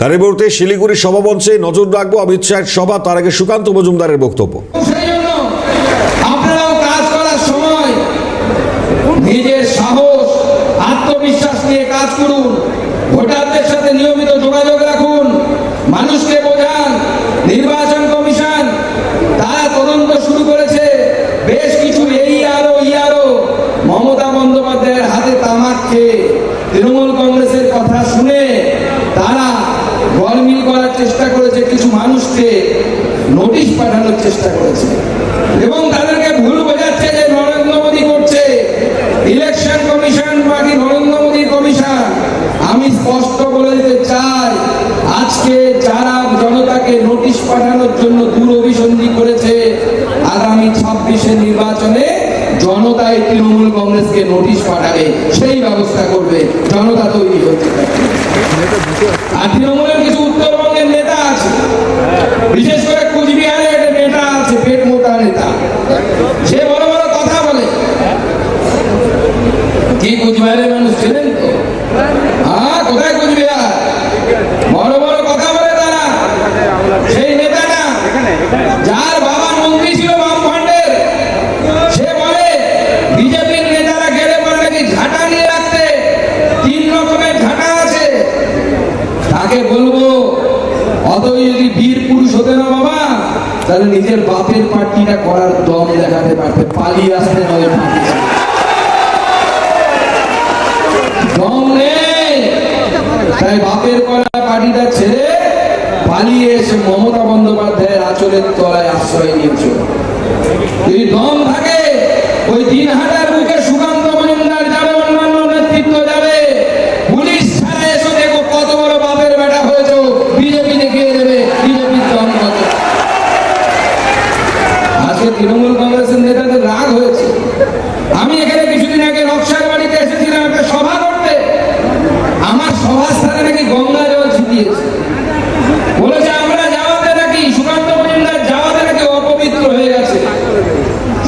তার মুহূর্তে শিলিগুড়ির সভামঞ্চে নজর রাখবো অমিত শাহের সভা, তার আগে সুকান্ত মজুমদারের বক্তব্য। আপনারাও কাজ করার সময় নিজের সাহস আত্মবিশ্বাস নিয়ে কাজ করুন, ভোটারদের সাথে নিয়মিত যোগাযোগ রাখুন, মানুষকে বোঝান। নির্বাচন কমিশন তারা তদন্ত শুরু করেছে, বেশ কিছু ইয়ারও মমতা বন্দ্যোপাধ্যায়ের হাতে তামাক খেয়ে তৃণমূল কংগ্রেসের কথা শুনে তারা গরমিল করার চেষ্টা করেছে, কিছু মানুষকে নোটিশ পাঠানোর চেষ্টা করেছে এবং তাদেরকে ভুল বোঝাচ্ছে যে নরেন্দ্র মোদী করছে, ইলেকশন কমিশন বাকি নরেন্দ্র মোদী কমিশন। আমি স্পষ্ট বলে দিতে চাই, আজকে যারা জনতাকে নোটিশ পাঠানোর জন্য দুরভিসন্ধি করেছে, আগামী 26-এর নির্বাচনে জনতাই তৃণমূল কংগ্রেসকে নোটিশ পাঠাবে, সেই ব্যবস্থা করবে। জনতা তৈরি হচ্ছে। আর তৃণমূলের কিছু উত্তরবঙ্গের নেতা আছে, বিশেষ করে কুচবিহারে একটা নেতা আছে, পেট মোটা নেতা, সে বড় বড় কথা বলে। কি কুচবিহারের মানুষ ছিলেন তো? হ্যাঁ, কোথায় কুচবিহার? বড় বড় কথা বলে তারা। সেই নেতাটা যার বাবা মন্ত্রী ছিল বামফ্রন্টের, সে বলে বিজেপির নেতারা গেলে পরে নাকি ঝাঁটা নিয়ে রাখতে, 3 রকমের ঝাঁটা আছে। তাকে বলবো, অতই যদি বীর পুরুষ হতে না বাবা, তাহলে নিজের বাপের পার্টিটা করার দম দেখাতে পারতে, পালিয়ে আসতে নয়। দম নেই, তাই বাপের করা পার্টিটা ছেড়ে পালিয়ে এসে মমতা বন্দ্যোপাধ্যায়ের আঁচলের তলায় আশ্রয় নিয়েছে। যদি দম থাকে, ওই দিনহাটার বুকে সুকান্ত মজুমদার যাবে, অন্যান্য নেতৃত্ব যাবে। পুলিশ ছাড়া এসে দেখো কত বড় বাপের বেটা হয়েছে, বিজেপি দেখিয়ে দেবে বিজেপির দম কত। আজকে তৃণমূল কংগ্রেসের নেতাদের রাগ হয়েছে। আমি এখানে কিছুদিন আগে নকশার বাড়িতে এসেছিলাম একটা সভা করতে, আমার সভাস্থানে নাকি গঙ্গা জল ছিটিয়েছে। বলেছে আমরা যাওয়াতে নাকি সুকান্ত মজুমদার যাওয়াতে নাকি অপবিত্র হয়ে গেছে।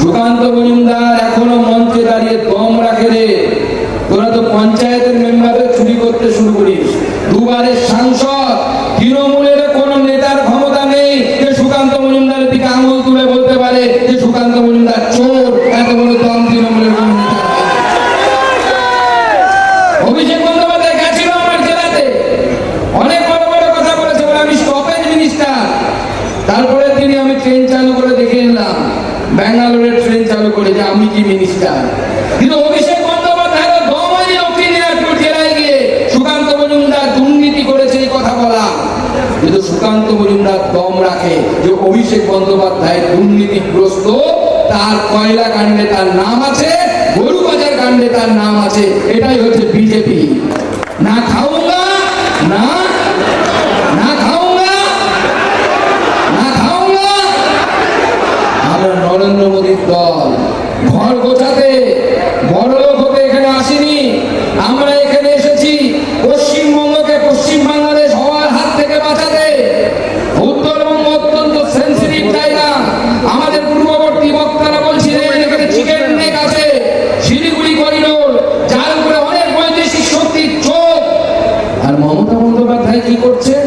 সুকান্ত মজুমদার এখনো মঞ্চে দাঁড়িয়ে দম রাখে রে। তোরা তো পঞ্চায়েতের মেম্বারদের চুরি করতে শুরু করিস, দুবারের সাংসদ, তৃণমূলের কোন নেতার ক্ষমতা নেই যে সুকান্ত মজুমদারের দিকে আঙুল তুলে বলতে পারে যে সুকান্ত মজুমদার চোর। এত বড় দম তৃণমূলের কোন নেতা। অভিষেক বন্দ্যোপাধ্যায় গেছিল আমার জেলাতে, অনেক বড় বড় কথা বলেছে, বলে আমি স্টপেজ মিনিস্টার। তারপরে তিনি আমি ট্রেন চালু করে দেখে এলাম, ব্যাঙ্গালোরের ট্রেন চালু করে, যে আমি কি মিনিস্টার। কিন্তু অভিষেক বন্দ্যোপাধ্যায় দমই দক্ষিণ দিনাজপুর জেলায় গিয়ে সুকান্ত মজুমদার দুর্নীতি করেছে এই কথা বলা। কিন্তু সুকান্ত মজুমদার দম রাখে যে অভিষেক বন্দ্যোপাধ্যায় দুর্নীতিগ্রস্ত, তার কয়লা কাণ্ডে তার নাম আছে, গরু বাজার কাণ্ডে তার নাম আছে। এটাই হচ্ছে বিজেপি। না খাউঙ্গা, না না খাউঙ্গা, না খাউঙ্গা। আমরা নরেন্দ্র মোদীর দল। ঘর গোছাতে, বড়লোক হতে এখানে আসিনি। আমরা এখানে এসেছি পশ্চিমবঙ্গকে পশ্চিম বাংলাদেশ হওয়ার হাত থেকে বাঁচাতে। উত্তরবঙ্গ অত্যন্ত সেন্সিটিভ জায়গা। আমাদের পূর্ববর্তী বক্তারা বলছিলেন এখানে চিকেন নেক আছে, শিলিগুড়ি করিডোর, যার উপরে অনেক বৈদেশিক শক্তির চোখ। আর মমতা বন্দ্যোপাধ্যায় কি করছেন?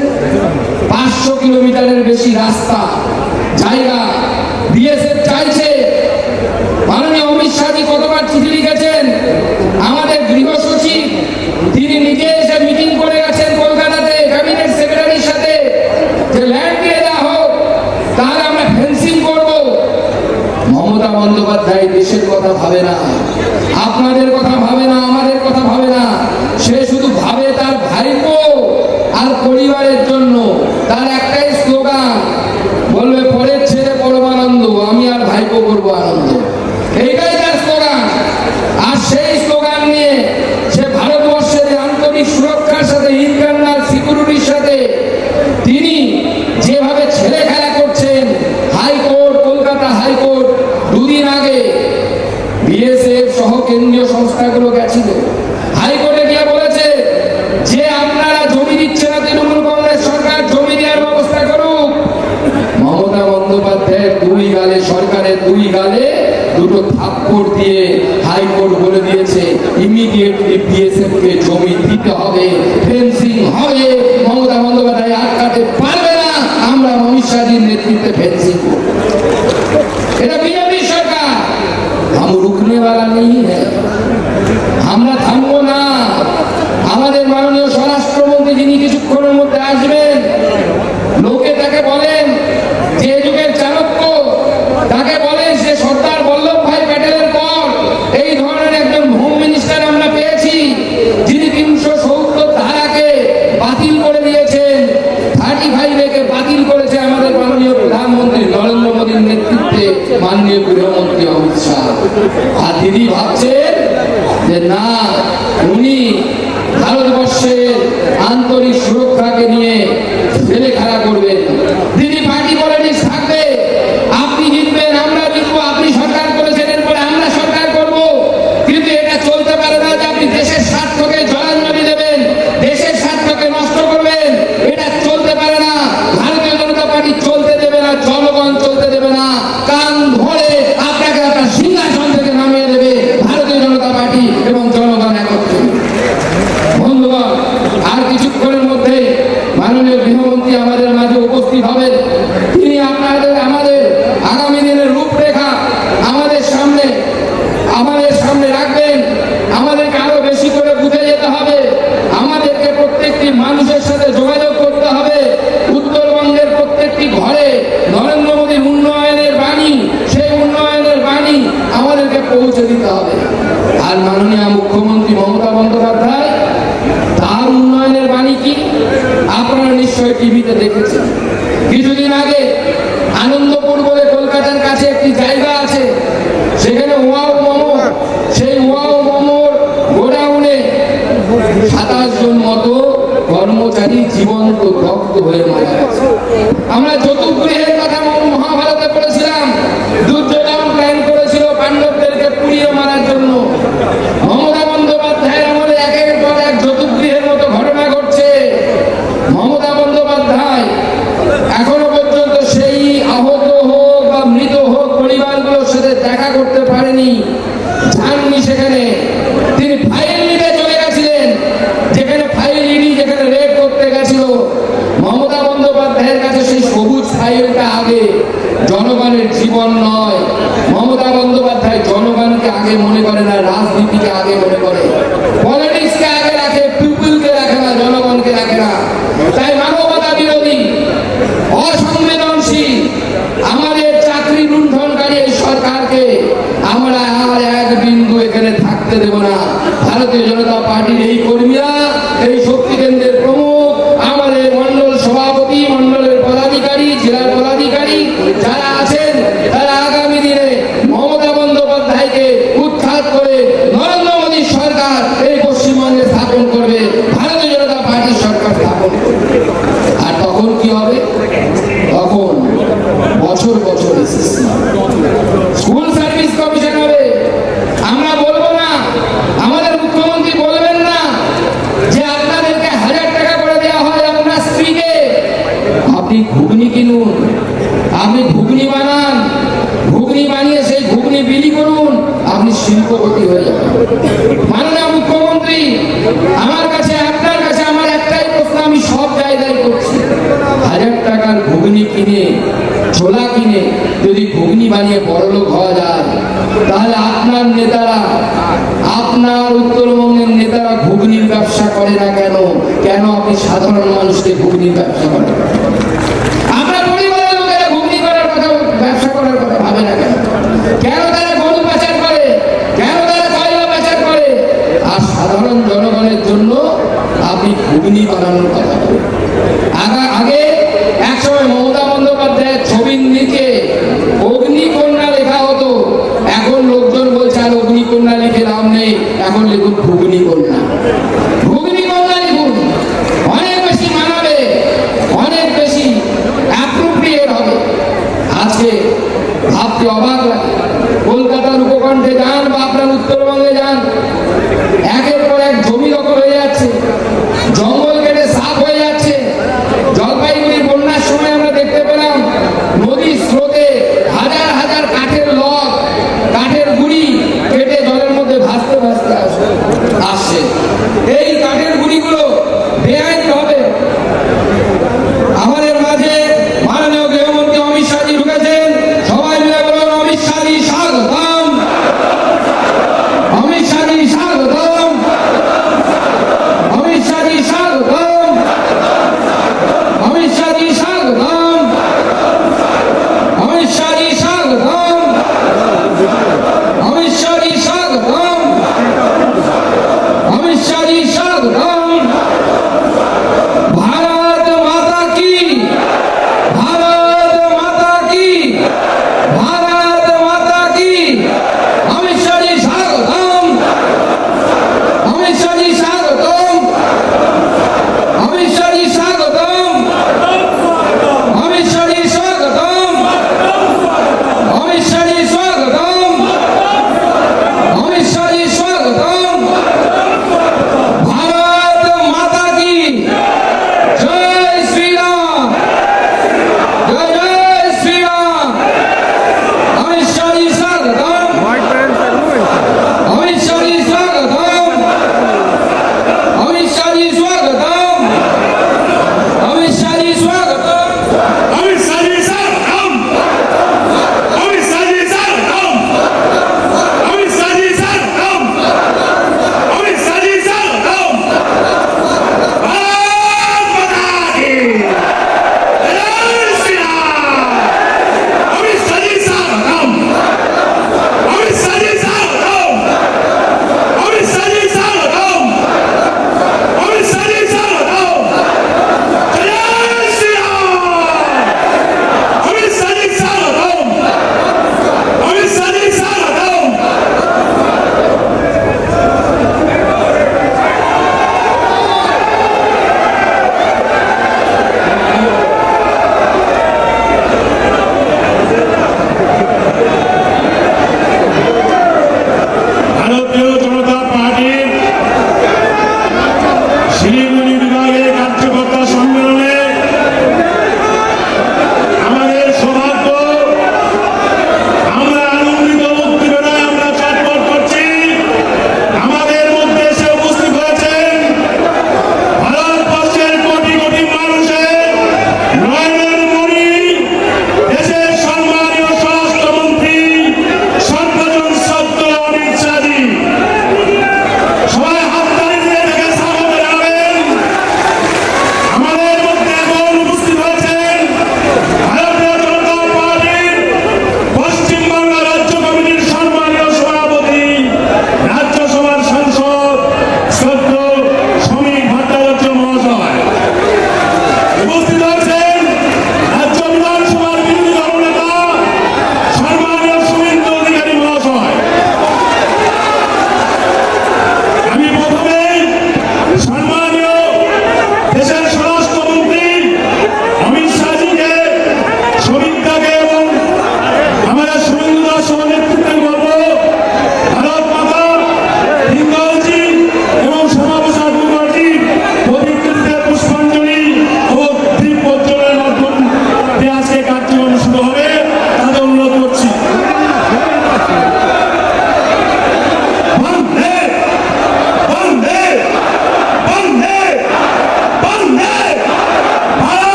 500 কিলোমিটারের বেশি রাস্তা, জায়গা বিএসএফ চাইছে। মাননীয় অমিত শাহজি কতবার চিঠি লিখেছেন। আমাদের গৃহ সচিব তিনি নিজে এসে মিটিং করে গেছেন কলকাতাতে ক্যাবিনেট সেক্রেটারির সাথে, যে ল্যান্ড দিয়ে দেওয়া হোক, তাহলে আমরা ফেন্সিং করব। মমতা বন্দ্যোপাধ্যায় দেশের কথা ভাবে না, আপনাদের কথা ভাবে না, আমাদের কথা ভাবে না। সে শুধু ভাবে তার ভাইপো আর পরিবারের জন্য। তার একটাই স্লোগান, বলবে পরের ছেলে পরমানন্দ, আমি আর ভাইপো করবো আনন্দ। এইটাই তার স্লোগান। আর সেই স্লোগান নিয়ে সে ভারতবর্ষের আন্তরিক সুরক্ষার সাথে, ইন্টারনাল সিকিউরিটির সাথে তিনি যেভাবে ছেলে খেলা করছেন। হাইকোর্ট, কলকাতা হাইকোর্ট 2 দিন আগে বিএসএফ সহ কেন্দ্রীয় সংস্থাগুলো গেছিল, হাইকোর্টে গিয়ে বলেছে যে আপনারা জমি দিচ্ছে না, তৃণমূল কংগ্রেস সরকার জমি দেওয়ার ব্যবস্থা করুক। মমতা বন্দ্যোপাধ্যায়ের 2 গালে, সরকারের 2 গালে দুটো থাপ্পড় দিয়ে হাইকোর্ট বলে দিয়েছে ইমিডিয়েটলি বিএসএফ কে জমি দিতে হবে, ফেন্সিং হবে। মমতা বন্দ্যোপাধ্যায় কিছুক্ষণের মধ্যে আসবেন। লোকে তাকে বলেন যে যুগের চাণক্য, তাকে বলেন সে সর্দার বল্লভ ভাই প্যাটেলের পর এই ধরনের একজন হোম মিনিস্টার আমরা পেয়েছি, যিনি 370 ধারাকে বাতিল করে দিয়েছেন, 35 কে বাতিল করেছে আমাদের মাননীয় প্রধানমন্ত্রী নরেন্দ্র মোদীর নেতৃত্বে মাননীয় গৃহমন্ত্রী অমিত শাহ। আর দিদি ভাবছেন যে না, উনি ভারতবর্ষের আন্তরিক সুরক্ষাকে নিয়ে ফেলে খাড়া করবেন। দিদি পার্টি পলিটিক্স থাকবে, আপনি জিতবেন, আমরা জিতবো, আপনি সরকার করেছেন, এরপরে আমরা সরকার করব। কিন্তু এটা চলতে পারে না যে আপনি দেশের স্বার্থকে জলাঞ্জলি দেবেন, দেশের স্বার্থকে নষ্ট করবেন। এটা চলতে পারে না। ভারতীয় জনতা পার্টি চলতে দেবে না, জনগণ চলতে দেবে না। কান ধরে আপনাকে আপনার সিংহাসন থেকে নামিয়ে দেবে ভারতীয় জনতা পার্টি এবং জনগণ একত্রে। বন্ধুগণ, আর কিছুক্ষণের মধ্যে মাননীয় গৃহমন্ত্রী আমাদের মাঝে উপস্থিত হবেন। তিনি আমাদের আগামী দিনের রূপরেখা আমাদের সামনে রাখবেন। আমাদেরকে আরো বেশি করে বুঝে যেতে হবে, আমাদেরকে প্রত্যেকটি মানুষের সাথে যোগাযোগ করতে হবে। উত্তরবঙ্গের প্রত্যেকটি ঘরে নরেন্দ্র মোদীর উন্নয়নের বাণী, সেই উন্নয়নের বাণী আমাদেরকে পৌঁছে দিতে হবে। আর মাননীয় মুখ্যমন্ত্রী মমতা বন্দ্যোপাধ্যায়, তার উন্নয়নের বাণী কি আপনারা নিশ্চয়ই টিভিতে দেখেছেন। কিছুদিন আগে আনন্দপুর বলে কলকাতার কাছে একটি জায়গা আছে, সেখানে ওয়াও মোমো, সেই ওয়াও মোমোর গোডাউনে 27 জন মতো কর্মচারী জীবন্ত দগ্ধ হয়ে মারা গেছে। আমরা যতুগৃহের কথা মহাভারতে পড়েছিলাম, দুর্যোধন প্ল্যান করেছিল পাণ্ডবদেরকে পুড়িয়ে মারার জন্য। মমতা বন্দ্যোপাধ্যায়ের আমলে একের পর এক যতুগৃহের মতো ঘটনা ঘটছে। মমতা বন্দ্যোপাধ্যায় এখনো পর্যন্ত সেই আহত হোক বা মৃত হোক পরিবারগুলোর সাথে দেখা করতে পারেনি, যাননি সেখানে। তিনি ফাইল নিতে চলে গেছিলেন, যেখানে ফাইল ইডি যেখানে রেড করতে গেছিল। মমতা বন্দ্যোপাধ্যায়ের কাছে সেই সবুজ ফাইলটা আগে, জনগণের জীবন নয়। মমতা বন্দ্যোপাধ্যায় জনগণকে আগে মনে করে না, রাজনীতিকে আগে মনে করে, পলিটিক্সকে আগে রাখে, পিপুলকে রাখে না, জনগণকে রাখে না। তাই মানবতা বিরোধী, অসংবেদনশীল, আমাদের চাকরি লুণ্ঠনকারী এই সরকারকে আমরা আর এক বিন্দু এখানে থাকতে দেব না। ভারতীয় জনতা পার্টির এই কর্মীরা, এই শক্তি কেন্দ্রের প্রমুখ, আমাদের মন্ডল সভাপতি, মন্ডলের পদাধিকারী, জেলার পদাধিকারী যারা আছেন, তারা আগামী দিনে মমতা বন্দ্যোপাধ্যায়কে উৎখাত করে নরেন্দ্র মোদীর সরকার এই পশ্চিমবঙ্গে স্থাপন করবে, ভারতীয় জনতা পার্টির সরকার স্থাপন করবে। আর তখন কি হবে? তখন বছর বছর স্কুল সার্ভিস কমিশন হবে। আমরা বলবো না, আমাদের মুখ্যমন্ত্রী বলবেন না যে আপনাদেরকে 1000 টাকা করে দেওয়া হয় আপনার স্ত্রীকে, আপনি ঘুগনি কিনুন, আপনি ঘুগনি বানান, ঘুগনি বানিয়ে সেই ঘুগনি বিলি করুন, আপনি শিল্পপতি হয়ে যাবেন। মাননীয় মুখ্যমন্ত্রী, আমার কাছে, আপনার কাছে আমার একটাই প্রশ্ন, আমি সব জায়গায় করছি। 1000 টাকার ঘুগনি কিনে, ছোলা কিনে যদি ঘুগনি বানিয়ে বড়লোক হওয়া যায়, তাহলে আপনার নেতারা, আপনার উত্তরবঙ্গের নেতারা ঘুগনির ব্যবসা করে না কেন? কেন আপনি সাধারণ মানুষকে ঘুগনির ব্যবসা করেন? আপনার পরিবারের লোকেরা ঘুগনি করার কথা, ব্যবসা করার কথা ভাবে না কেন? কেন তারা গরু পাচার করে? কেন তারা কয়লা পাচার করে? আর সাধারণ জনগণের জন্য আপনি ঘুগনি বানানোর কথা বলেন। আগে একসময় মমতা বন্দ্যোপাধ্যায়ের ছবির নিচে অগ্নিকন্যা লেখা হতো, এখন লোকজন বলছে আর অগ্নিকন্যা লিখে লাভ নেই, এখন লিখুন ঘুগনি কন্যা। ঘুগনি কন্যা লিখুন, অনেক বেশি মানাবে, অনেক বেশি অ্যাপ্রোপ্রিয়েট হবে। আজকে ভাবতে অবাক লাগে, কলকাতার উপকণ্ঠে যান বা আপনার উত্তরবঙ্গে যান, একের পর এক জমি দখল হয়ে যাচ্ছে, জঙ্গল কেটে সাফ হয়ে যাচ্ছে।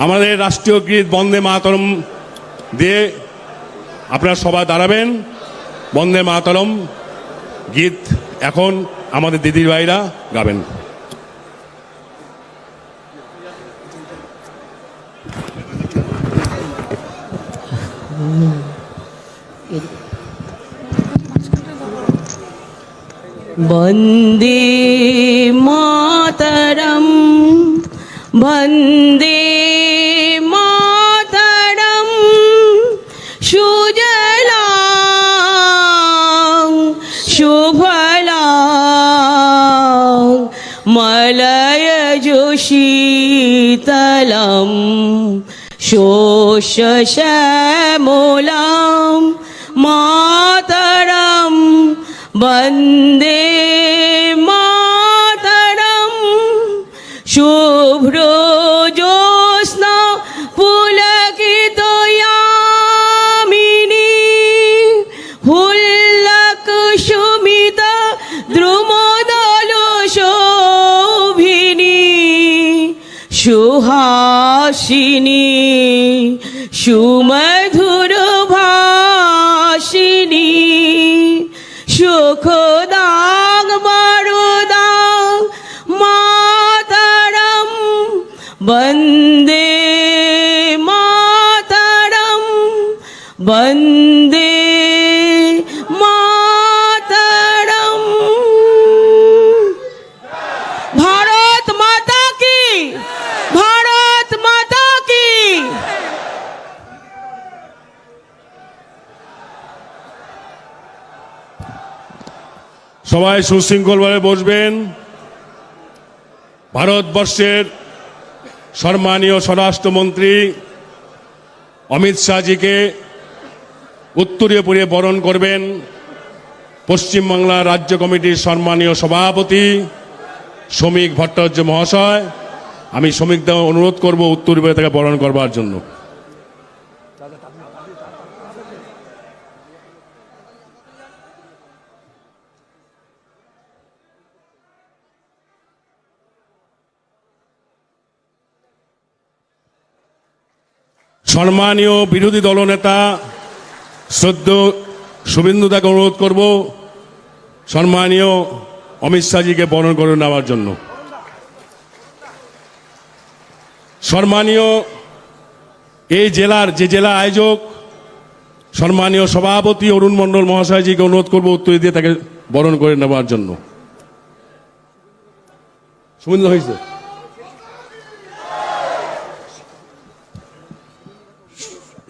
আমাদের রাষ্ট্রীয় গীত বন্দে মাতরম দিয়ে আপনারা সবাই দাঁড়াবেন। বন্দে মাতরম গীত এখন আমাদের দিদির ভাইরা গাবেন। বন্দে মাতরম বন্দে মাতরম সুজলাং সুফলাং মলয়জ শীতলম শোষশ্যামলাম মাতরম বন্দে মাতরম শুভ্র জ্যোৎস্না পুলকিত ইয়ামিনী হুল্লক সুমিত দ্রুমদল শোভিনী সুহাসিনী সুমধুর ভাষিনী সুখদাং বরদাং মাতরম বন্দে মাতরম বন্দে মাতরম। ভারত মাতা কি, ভারত মাতা কি। সবাই সুশৃঙ্খলভাবে বসবেন। ভারতবর্ষের সম্মানীয় স্বরাষ্ট্রমন্ত্রী অমিত শাহজিকে উত্তরীয় পরিয়ে বরণ করবেন পশ্চিমবাংলা রাজ্য কমিটির সম্মানীয় সভাপতি শ্রমিক ভট্টাচার্য মহাশয়। আমি শ্রমিকদের অনুরোধ করব উত্তরীয় পরিয়ে তাকে বরণ করবার জন্য। সম্মানীয় বিরোধী দলনেতা শ্রদ্ধেয় শুভেন্দু দাকে অনুরোধ করব সম্মানীয় অমিত শাহজিকে বরণ করে নেওয়ার জন্য। সম্মানীয় এই জেলার যে জেলা আয়োজক সম্মানীয় সভাপতি অরুণ মণ্ডল মহাশয়জিকে অনুরোধ করব উত্তর দিয়ে তাকে বরণ করে নেওয়ার জন্য। শুভেন্দু হয়েছে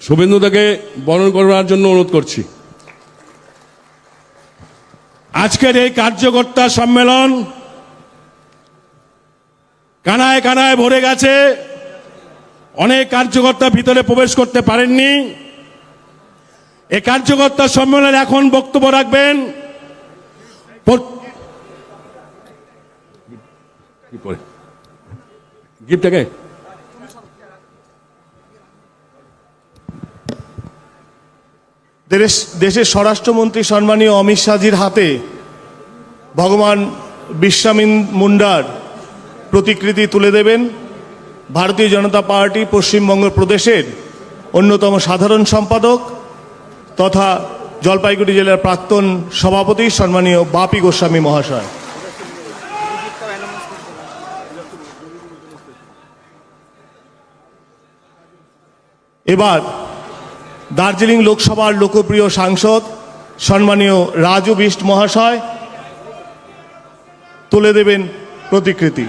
শুভেন্দু তাকে বরণ করবার জন্য অনুরোধ করছি। আজকের এই কার্যকর্তা সম্মেলন কানায় কানায় ভরে গেছে। অনেক কার্যকর্তা ভিতরে প্রবেশ করতে পারেননি। এই কার্যকর্তা সম্মেলনে এখন বক্তব্য রাখবেন গিফটটাকে দেশের স্বরাষ্ট্রমন্ত্রী সম্মানীয় অমিত শাহজির হাতে ভগবান বিরসা মুন্ডার প্রতিকৃতি তুলে দেবেন ভারতীয় জনতা পার্টি পশ্চিমবঙ্গ প্রদেশের অন্যতম সাধারণ সম্পাদক তথা জলপাইগুড়ি জেলার প্রাক্তন সভাপতি সম্মানীয় বাপি গোস্বামী মহাশয়। এবার দার্জিলিং লোকসভার লোকপ্রিয় সাংসদ সম্মানীয় রাজু বিষ্ট মহাশয় তুলে দেবেন প্রতিকৃতি।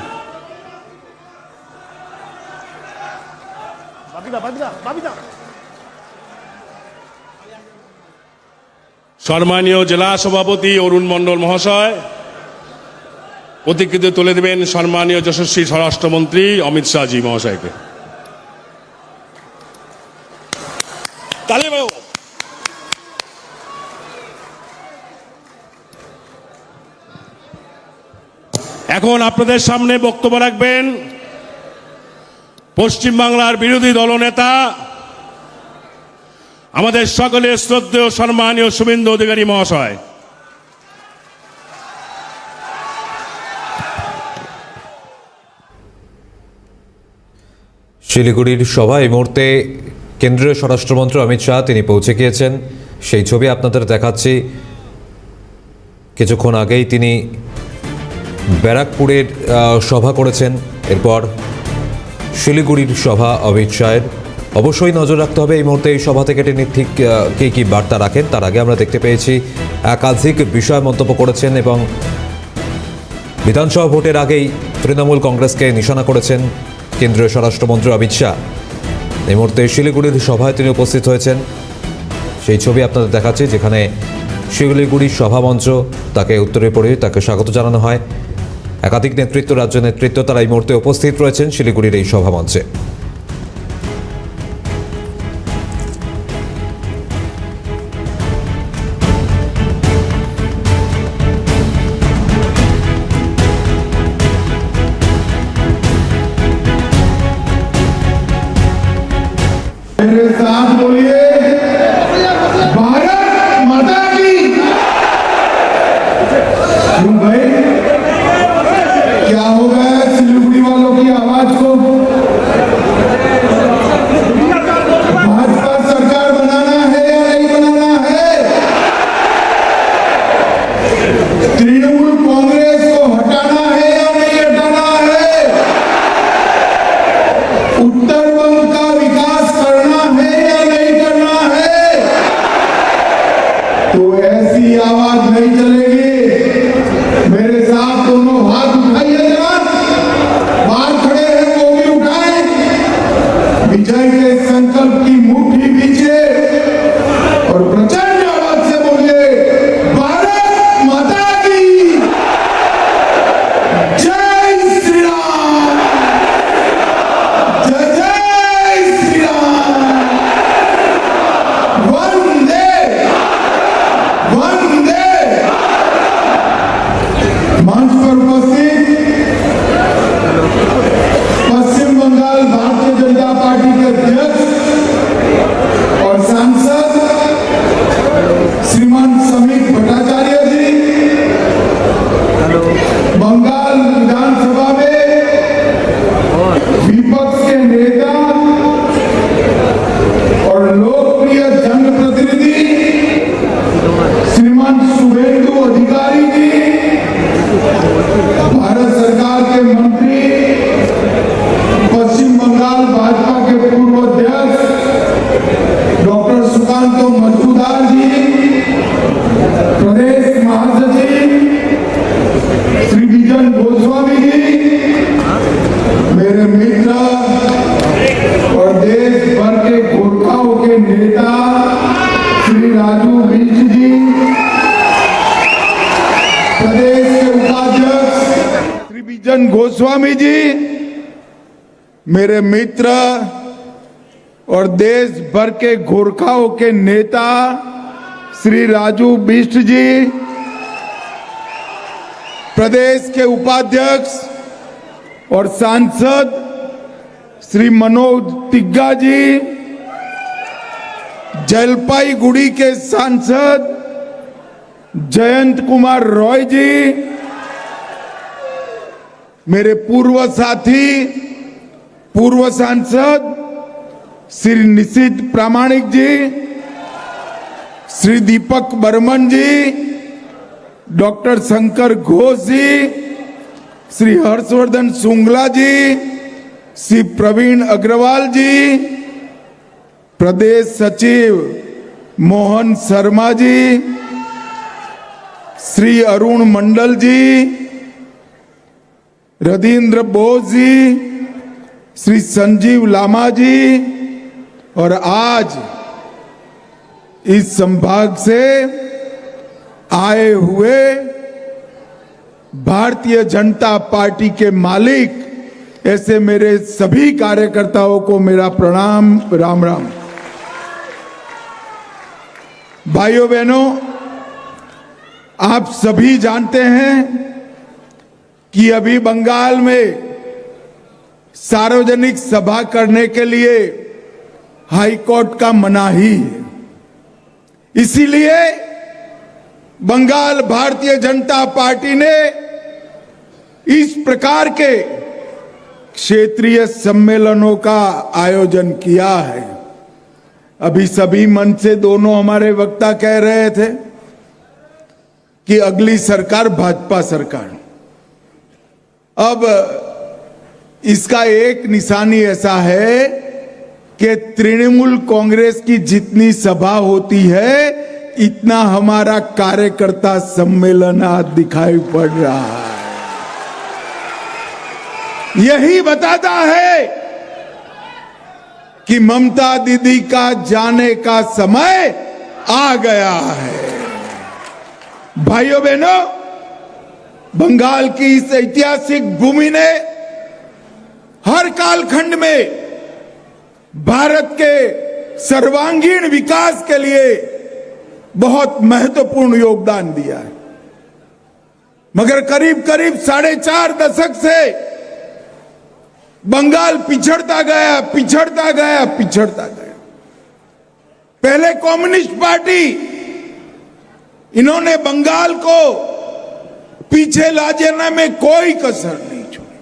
সম্মানীয় জেলা সভাপতি অরুণ মণ্ডল মহাশয় প্রতিকৃতি তুলে দেবেন সম্মানীয় যশস্বী স্বরাষ্ট্রমন্ত্রী অমিত শাহজি মহাশয়কে। এখন আপনাদের সামনে বক্তব্য রাখবেন পশ্চিমবাংলার বিরোধী দলনেতা আমাদের সকলের শ্রদ্ধেয় সম্মানীয় শুভেন্দু অধিকারী মহাশয়। শিলিগুড়ির সভা এই মুহূর্তে কেন্দ্রীয় স্বরাষ্ট্রমন্ত্রী অমিত শাহ তিনি পৌঁছে গিয়েছেন। সেই ছবি আপনাদের দেখাচ্ছি। কিছুক্ষণ আগেই তিনি ব্যারাকপুরের সভা করেছেন, এরপর শিলিগুড়ির সভা অমিত শাহের। অবশ্যই নজর রাখতে হবে এই মুহূর্তে এই সভা থেকে তিনি ঠিক কী বার্তা রাখেন। তার আগে আমরা দেখতে পেয়েছি একাধিক বিষয় মন্তব্য করেছেন এবং বিধানসভা ভোটের আগেই তৃণমূল কংগ্রেসকে নিশানা করেছেন কেন্দ্রীয় স্বরাষ্ট্রমন্ত্রী অমিত শাহ। এই মুহূর্তে শিলিগুড়ির সভায় তিনি উপস্থিত হয়েছেন। সেই ছবি আপনাদের দেখাচ্ছি, যেখানে শিলিগুড়ির সভামঞ্চ তাকে উত্তরে পড়ে তাকে স্বাগত জানানো হয়। একাধিক নেতৃত্ব, রাজ্য নেতৃত্ব তারা এই মুহূর্তে উপস্থিত রয়েছেন শিলিগুড়ির এই সভামঞ্চে। मेरे साथ बोलिए, भारत माता की। क्यों भाई, क्या हो गया सिलीगुड़ी वालों की आवाज को? भाजपा सरकार बनाना है या नहीं बनाना है? तृणमूल कांग्रेस को हटाना है या नहीं हटाना है? उत्तर बंग का विकास करना है या नहीं करना है? तो ऐसी आवाज नहीं चलेगी। मेरे साथ दोनों हाथ उठाइए जरा, बाहर खड़े हैं वो भी उठाएं। विजय के संकल्प की मुट्ठी बीचे और प्रचंड आवाज से बोलिए, भारत माता की जय श्री राम, जय जय श्री राम, वंदे वंदे। मंच पर उपस्थित पश्चिम बंगाल भारतीय जनता पार्टी के अध्यक्ष और सांसद श्रीमान समीक भट्टाचार्य जी, बंगाल विधानसभा में विपक्ष के नेता और लोकप्रिय जनप्रतिनिधि श्रीमान शुभेंदु अधिकारी जी, भारत सरकार के मंत्री, पश्चिम बंगाल भाजपा के पूर्व अध्यक्ष डॉक्टर सुकांत मजूमदार जी, प्रदेश महासचिव श्री विजन गोस्वामी जी, मेरे मित्र और देश भर के गोरखाओं के नेता श्री राजू बिष्ट जी, प्रदेश के उपाध्यक्ष श्री विजन गोस्वामी जी, मेरे मित्र और देश भर के गोरखाओं के नेता श्री राजू बिष्ट जी, प्रदेश के उपाध्यक्ष और सांसद श्री मनोज तिग्गा जी, जलपाईगुड़ी के सांसद जयंत कुमार रॉय जी, मेरे पूर्व साथी पूर्व सांसद श्री निशित प्रामाणिक जी, श्री दीपक बर्मन जी, डॉक्टर शंकर घोष जी, श्री हर्षवर्धन शुंगला जी, श्री प्रवीण अग्रवाल जी, प्रदेश सचिव मोहन शर्मा जी, श्री अरुण मंडल जी, रविंद्र बोस जी, श्री संजीव लामा जी, और आज इस संभाग से आए हुए भारतीय जनता पार्टी के मालिक ऐसे मेरे सभी कार्यकर्ताओं को मेरा प्रणाम, राम राम। भाइयों बहनों, आप सभी जानते हैं कि अभी बंगाल में सार्वजनिक सभा करने के लिए हाई कोर्ट का मनाही है। इसीलिए बंगाल भारतीय जनता पार्टी ने इस प्रकार के क्षेत्रीय सम्मेलनों का आयोजन किया है। अभी सभी मंच से दोनों हमारे वक्ता कह रहे थे कि अगली सरकार भाजपा सरकार। अब इसका एक निशानी ऐसा है कि तृणमूल कांग्रेस की जितनी सभा होती है इतना हमारा कार्यकर्ता सम्मेलन आज दिखाई पड़ रहा है। यही बताता है कि ममता दीदी का जाने का समय आ गया है। भाइयों बहनों, बंगाल की इस ऐतिहासिक भूमि ने हर कालखंड में भारत के सर्वांगीण विकास के लिए बहुत महत्वपूर्ण योगदान दिया है। मगर करीब करीब 4.5 दशक से बंगाल पिछड़ता गया, पिछड़ता गया, पिछड़ता गया। पहले कम्युनिस्ट पार्टी, इन्होंने बंगाल को पीछे ला जाने में कोई कसर नहीं छोड़ी।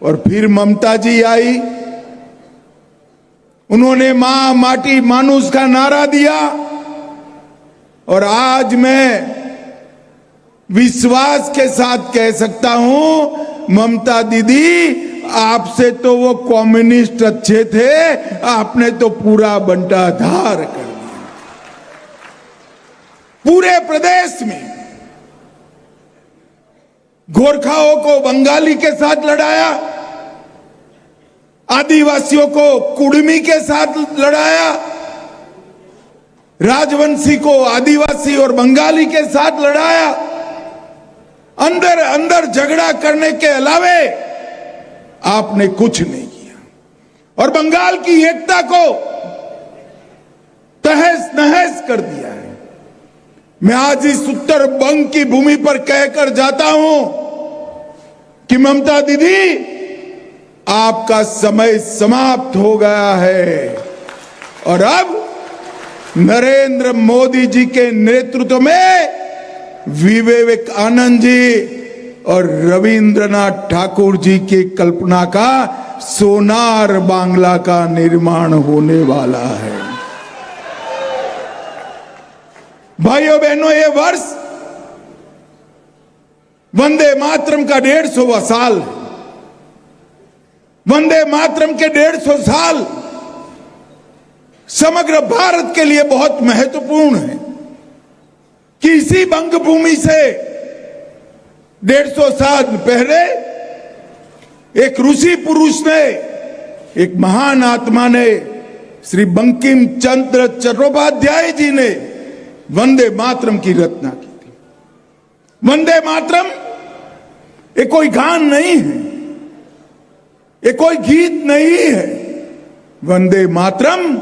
और फिर ममता जी आई, उन्होंने मां माटी मानुष का नारा दिया। और आज मैं विश्वास के साथ कह सकता हूं, ममता दीदी आपसे तो वो कम्युनिस्ट अच्छे थे, आपने तो पूरा बंटाधार कर दिया। पूरे प्रदेश में गोरखाओं को बंगाली के साथ लड़ाया, आदिवासियों को कुड़मी के साथ लड़ाया, राजवंशी को आदिवासी और बंगाली के साथ लड़ाया। अंदर अंदर झगड़ा करने के अलावे आपने कुछ नहीं किया और बंगाल की एकता को तहस नहस कर दिया है। मैं आज इस उत्तर बंग की भूमि पर कहकर जाता हूं कि ममता दीदी, आपका समय समाप्त हो गया है और अब नरेंद्र मोदी जी के नेतृत्व में विवेकानंद जी और रविंद्रनाथ ठाकुर जी की कल्पना का सोनार बांग्ला का निर्माण होने वाला है। भाइयों बहनों, ये वर्ष वंदे मातरम का 150वां साल है। वंदे मातरम के 150 साल समग्र भारत के लिए बहुत महत्वपूर्ण है कि इसी बंग भूमि से 150 साल पहले एक ऋषि पुरुष ने, एक महान आत्मा ने, श्री बंकिम चंद्र चट्टोपाध्याय जी ने वंदे मातरम की रचना की थी। वंदे मातरम ये कोई गान नहीं है, ये कोई गीत नहीं है। वंदे मातरम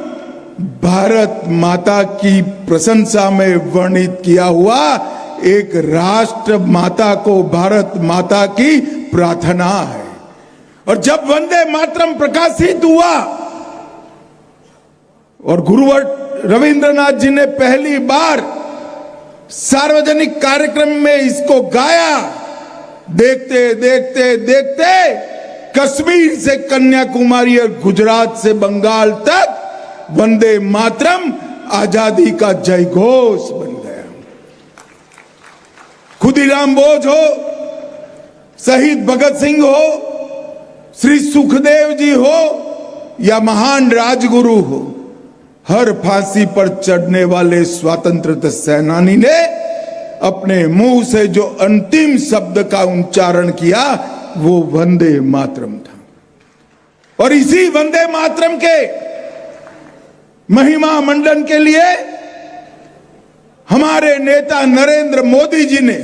भारत माता की प्रशंसा में वर्णित किया हुआ एक राष्ट्र माता को भारत माता की प्रार्थना है। और जब वंदे मातरम प्रकाशित हुआ और गुरुवर रविंद्रनाथ जी ने पहली बार सार्वजनिक कार्यक्रम में इसको गाया, देखते देखते देखते कश्मीर से कन्याकुमारी और गुजरात से बंगाल तक वंदे मातरम आजादी का जय घोष बन गया। खुदीराम बोस हो, शहीद भगत सिंह हो, श्री सुखदेव जी हो या महान राजगुरु हो, हर फांसी पर चढ़ने वाले स्वतंत्रता सेनानी ने अपने मुंह से जो अंतिम शब्द का उच्चारण किया वो वंदे मातरम था। और इसी वंदे मातरम के महिमा मंडन के लिए हमारे नेता नरेंद्र मोदी जी ने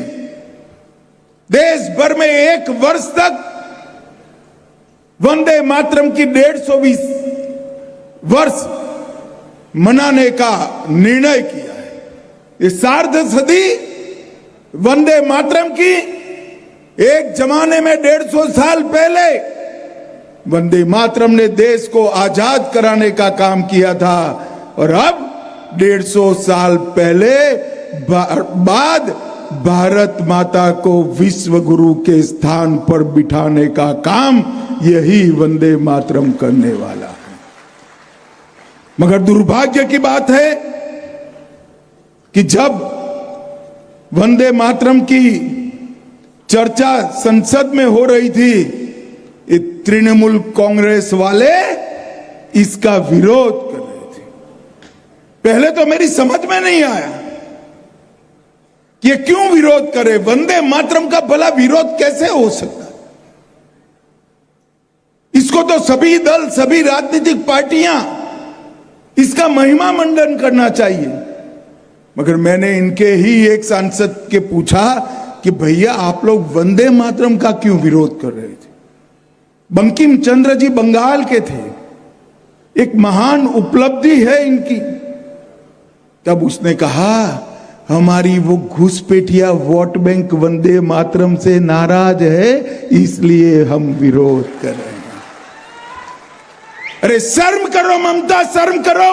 देश भर में 1 वर्ष तक वंदे मातरम की 150 वर्ष मनाने का निर्णय किया है। ये सार्ध सदी वंदे मातरम की, एक जमाने में 150 साल पहले वंदे मातरम ने देश को आजाद कराने का काम किया था और अब 150 साल पहले बाद भारत माता को विश्व गुरु के स्थान पर बिठाने का काम यही वंदे मातरम करने वाला है। मगर दुर्भाग्य की बात है कि जब वंदे मातरम की चर्चा संसद में हो रही थी, ये तृणमूल कांग्रेस वाले इसका विरोध कर रहे थे। पहले तो मेरी समझ में नहीं आया कि ये क्यों विरोध करे, वंदे मातरम का भला विरोध कैसे हो सकता है। इसको तो सभी दल, सभी राजनीतिक पार्टियां इसका महिमा मंडन करना चाहिए। मगर मैंने इनके ही एक सांसद के पूछा कि भैया आप लोग वंदे मातरम का क्यों विरोध कर रहे थे। बंकिम चंद्र जी बंगाल के थे, एक महान उपलब्धि है इनकी। तब उसने कहा हमारी वो घुसपैठिया वोट बैंक वंदे मातरम से नाराज है, इसलिए हम विरोध कर रहे हैं। अरे शर्म करो ममता, शर्म करो।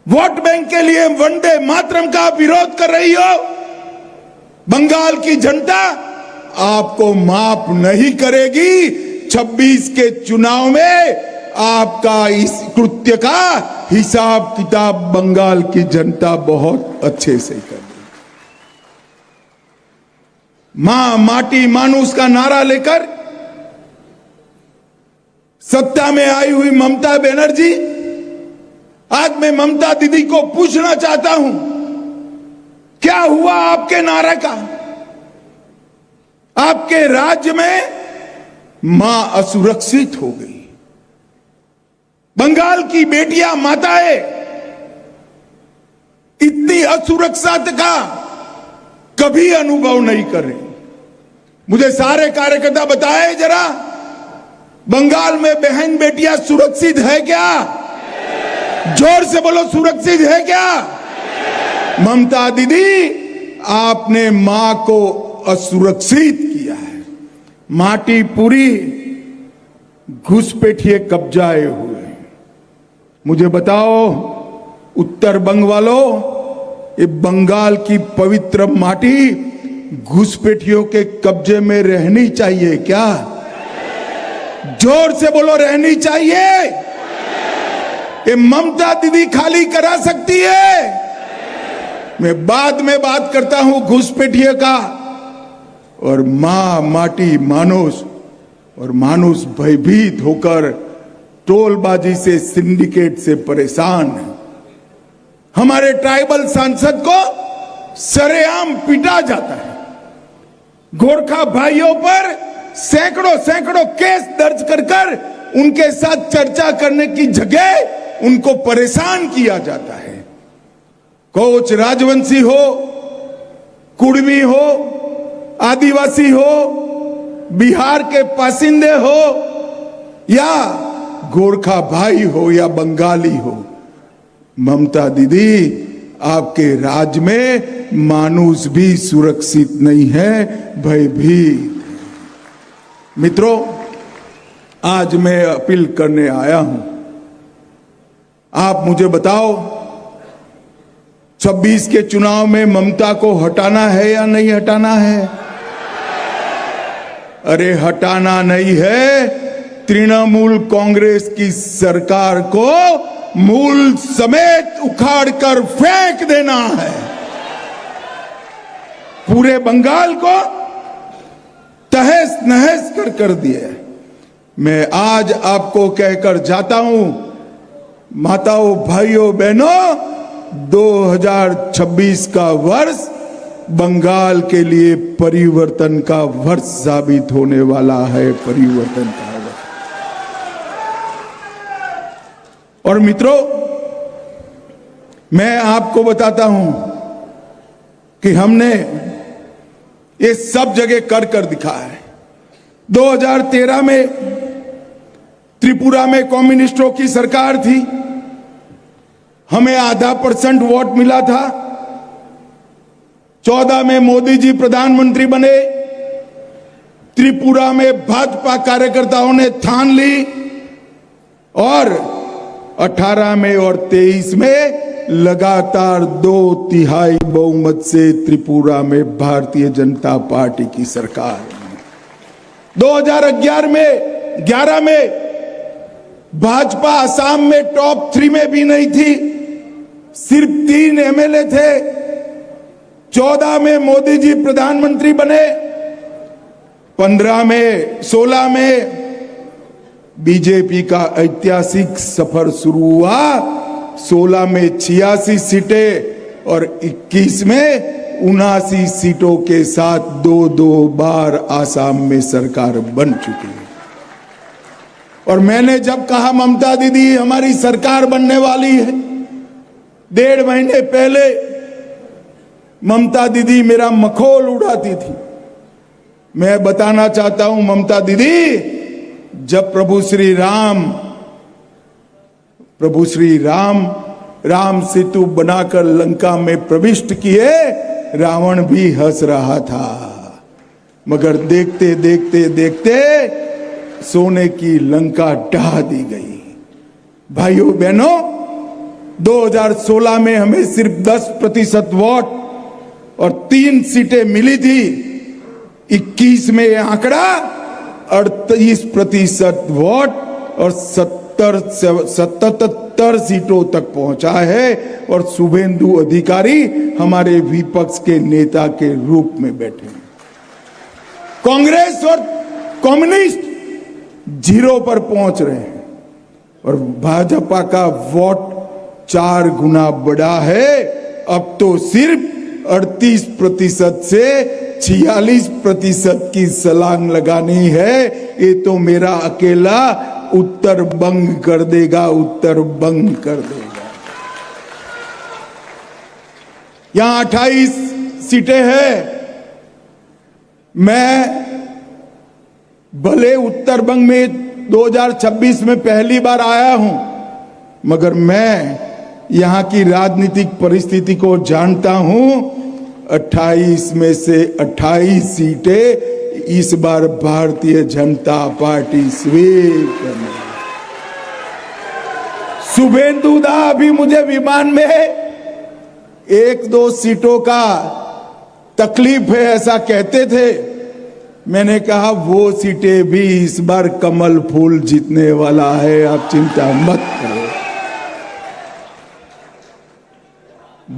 वोट बैंक के लिए वंदे मातरम का विरोध कर रही हो। बंगाल की जनता आपको माफ नहीं करेगी। 26 के चुनाव में आपका इस कृत्य का हिसाब किताब बंगाल की जनता बहुत अच्छे से कर देगी। मां माटी मानुष का नारा लेकर सत्ता में आई हुई ममता बनर्जी, आज मैं ममता दीदी को पूछना चाहता हूं, क्या हुआ आपके नारे का? आपके राज्य में मां असुरक्षित हो गई। बंगाल की बेटियां, माताएं इतनी असुरक्षा का कभी अनुभव नहीं कर रही। मुझे सारे कार्यकर्ता बताए जरा, बंगाल में बहन बेटियां सुरक्षित है क्या? जोर से बोलो, सुरक्षित है क्या? ममता दीदी, आपने मां को असुरक्षित किया है। माटी पूरी घुसपैठिए कब्जाए हुए। मुझे बताओ उत्तर बंग वालों, ये बंगाल की पवित्र माटी घुसपैठियों के कब्जे में रहनी चाहिए क्या? जोर से बोलो, रहनी चाहिए? ये ममता दीदी खाली करा सकती है? मैं बाद में बात करता हूं घुसपैठिए का। और मां माटी मानुष, और मानुष भयभीत होकर टोलबाजी से, सिंडिकेट से परेशान है। हमारे ट्राइबल सांसद को सरेआम पीटा जाता है। गोरखा भाइयों पर सैकड़ों सैकड़ों केस दर्ज कर उनके साथ चर्चा करने की जगह उनको परेशान किया जाता है। कोच राजवंशी हो, कुड़मी हो, आदिवासी हो, बिहार के बासिंदे हो, या गोरखा भाई हो या बंगाली हो, ममता दीदी आपके राज्य में मानुष भी सुरक्षित नहीं है, भयभीत। मित्रों, आज मैं अपील करने आया हूं, आप मुझे बताओ 26 के चुनाव में ममता को हटाना है या नहीं हटाना है? अरे हटाना नहीं है, तृणमूल कांग्रेस की सरकार को मूल समेत उखाड़कर फेंक देना है। पूरे बंगाल को तहस नहस कर दिया। मैं आज आपको कहकर जाता हूं, माताओं, भाइयों, बहनों, 2026 का वर्ष बंगाल के लिए परिवर्तन का वर्ष साबित होने वाला है। परिवर्तन का वर्ष। और मित्रों, मैं आपको बताता हूं कि हमने ये सब जगह कर दिखा है। 2013 में त्रिपुरा में कम्युनिस्टों की सरकार थी, हमें 0.5% वोट मिला था। 14 में मोदी जी प्रधानमंत्री बने, त्रिपुरा में भाजपा कार्यकर्ताओं ने ठान ली, और 18 में और 23 में लगातार 2/3 बहुमत से त्रिपुरा में भारतीय जनता पार्टी की सरकार। 2011 में 11 में भाजपा असम में टॉप 3 में भी नहीं थी, सिर्फ 3 एमएलए थे। 14 में मोदी जी प्रधानमंत्री बने, 16 में बीजेपी का ऐतिहासिक सफर शुरू हुआ। 16 में 86 सीटें और 21 में 79 सीटों के साथ 2 बार आसाम में सरकार बन चुकी है। और मैंने जब कहा ममता दीदी हमारी सरकार बनने वाली है, 1.5 महीने पहले ममता दीदी मेरा मखौल उड़ाती थी। मैं बताना चाहता हूं ममता दीदी, जब प्रभु श्री राम राम सेतु बनाकर लंका में प्रविष्ट किए, रावण भी हंस रहा था, मगर देखते देखते देखते सोने की लंका ढा दी गई। भाइयों बहनों, 2016 में हमें सिर्फ 10% वोट और 3 सीटें मिली थी। 21 में यह आंकड़ा 38% वोट और 77 सीटों तक पहुंचा है। और शुभेंदु अधिकारी हमारे विपक्ष के नेता के रूप में बैठे हैं। कांग्रेस और कम्युनिस्ट 0 पर पहुंच रहे हैं और भाजपा का वोट 4 गुना बढ़ा है। अब तो सिर्फ 38% से 46% की छलांग लगानी है। ये तो मेरा अकेला उत्तर बंग कर देगा, उत्तर बंग कर देगा। यहां 28 सीटें हैं। मैं भले उत्तर बंग में 2026 में पहली बार आया हूं, मगर मैं यहां की राजनीतिक परिस्थिति को जानता हूं। 28 में से 28 सीटें इस बार भारतीय जनता पार्टी स्वीप करने। शुभेंदु दा अभी मुझे विमान में 1-2 सीटों का तकलीफ है ऐसा कहते थे। मैंने कहा वो सीटें भी इस बार कमल फूल जीतने वाला है, आप चिंता मत करो।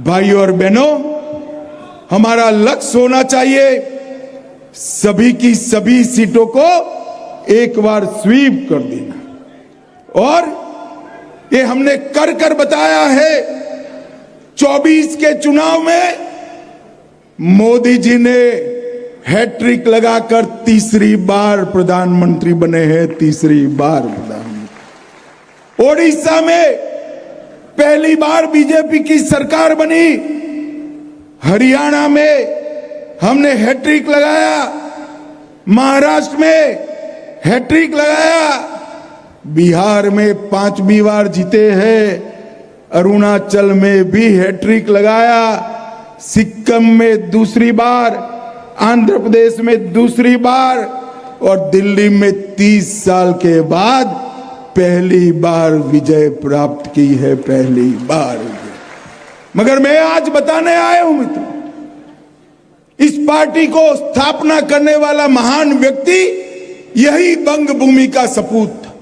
भाइयों और बहनों, हमारा लक्ष्य होना चाहिए सभी की सभी सीटों को एक बार स्वीप कर देना। और ये हमने कर कर बताया है। 24 के चुनाव में मोदी जी ने हैट्रिक लगाकर तीसरी बार प्रधानमंत्री बने हैं, तीसरी बार प्रधानमंत्री। ओडिशा में पहली बार बीजेपी की सरकार बनी। हरियाणा में हमने हैट्रिक लगाया, महाराष्ट्र में हैट्रिक लगाया, बिहार में 5वीं बार जीते हैं, अरुणाचल में भी हैट्रिक लगाया, सिक्किम में दूसरी बार, आंध्र प्रदेश में दूसरी बार और दिल्ली में 30 साल के बाद पहली बार विजय प्राप्त की है, पहली बार। मगर मैं आज बताने आया हूं मित्रों, इस पार्टी को स्थापना करने वाला महान व्यक्ति यही बंग भूमि का सपूत था।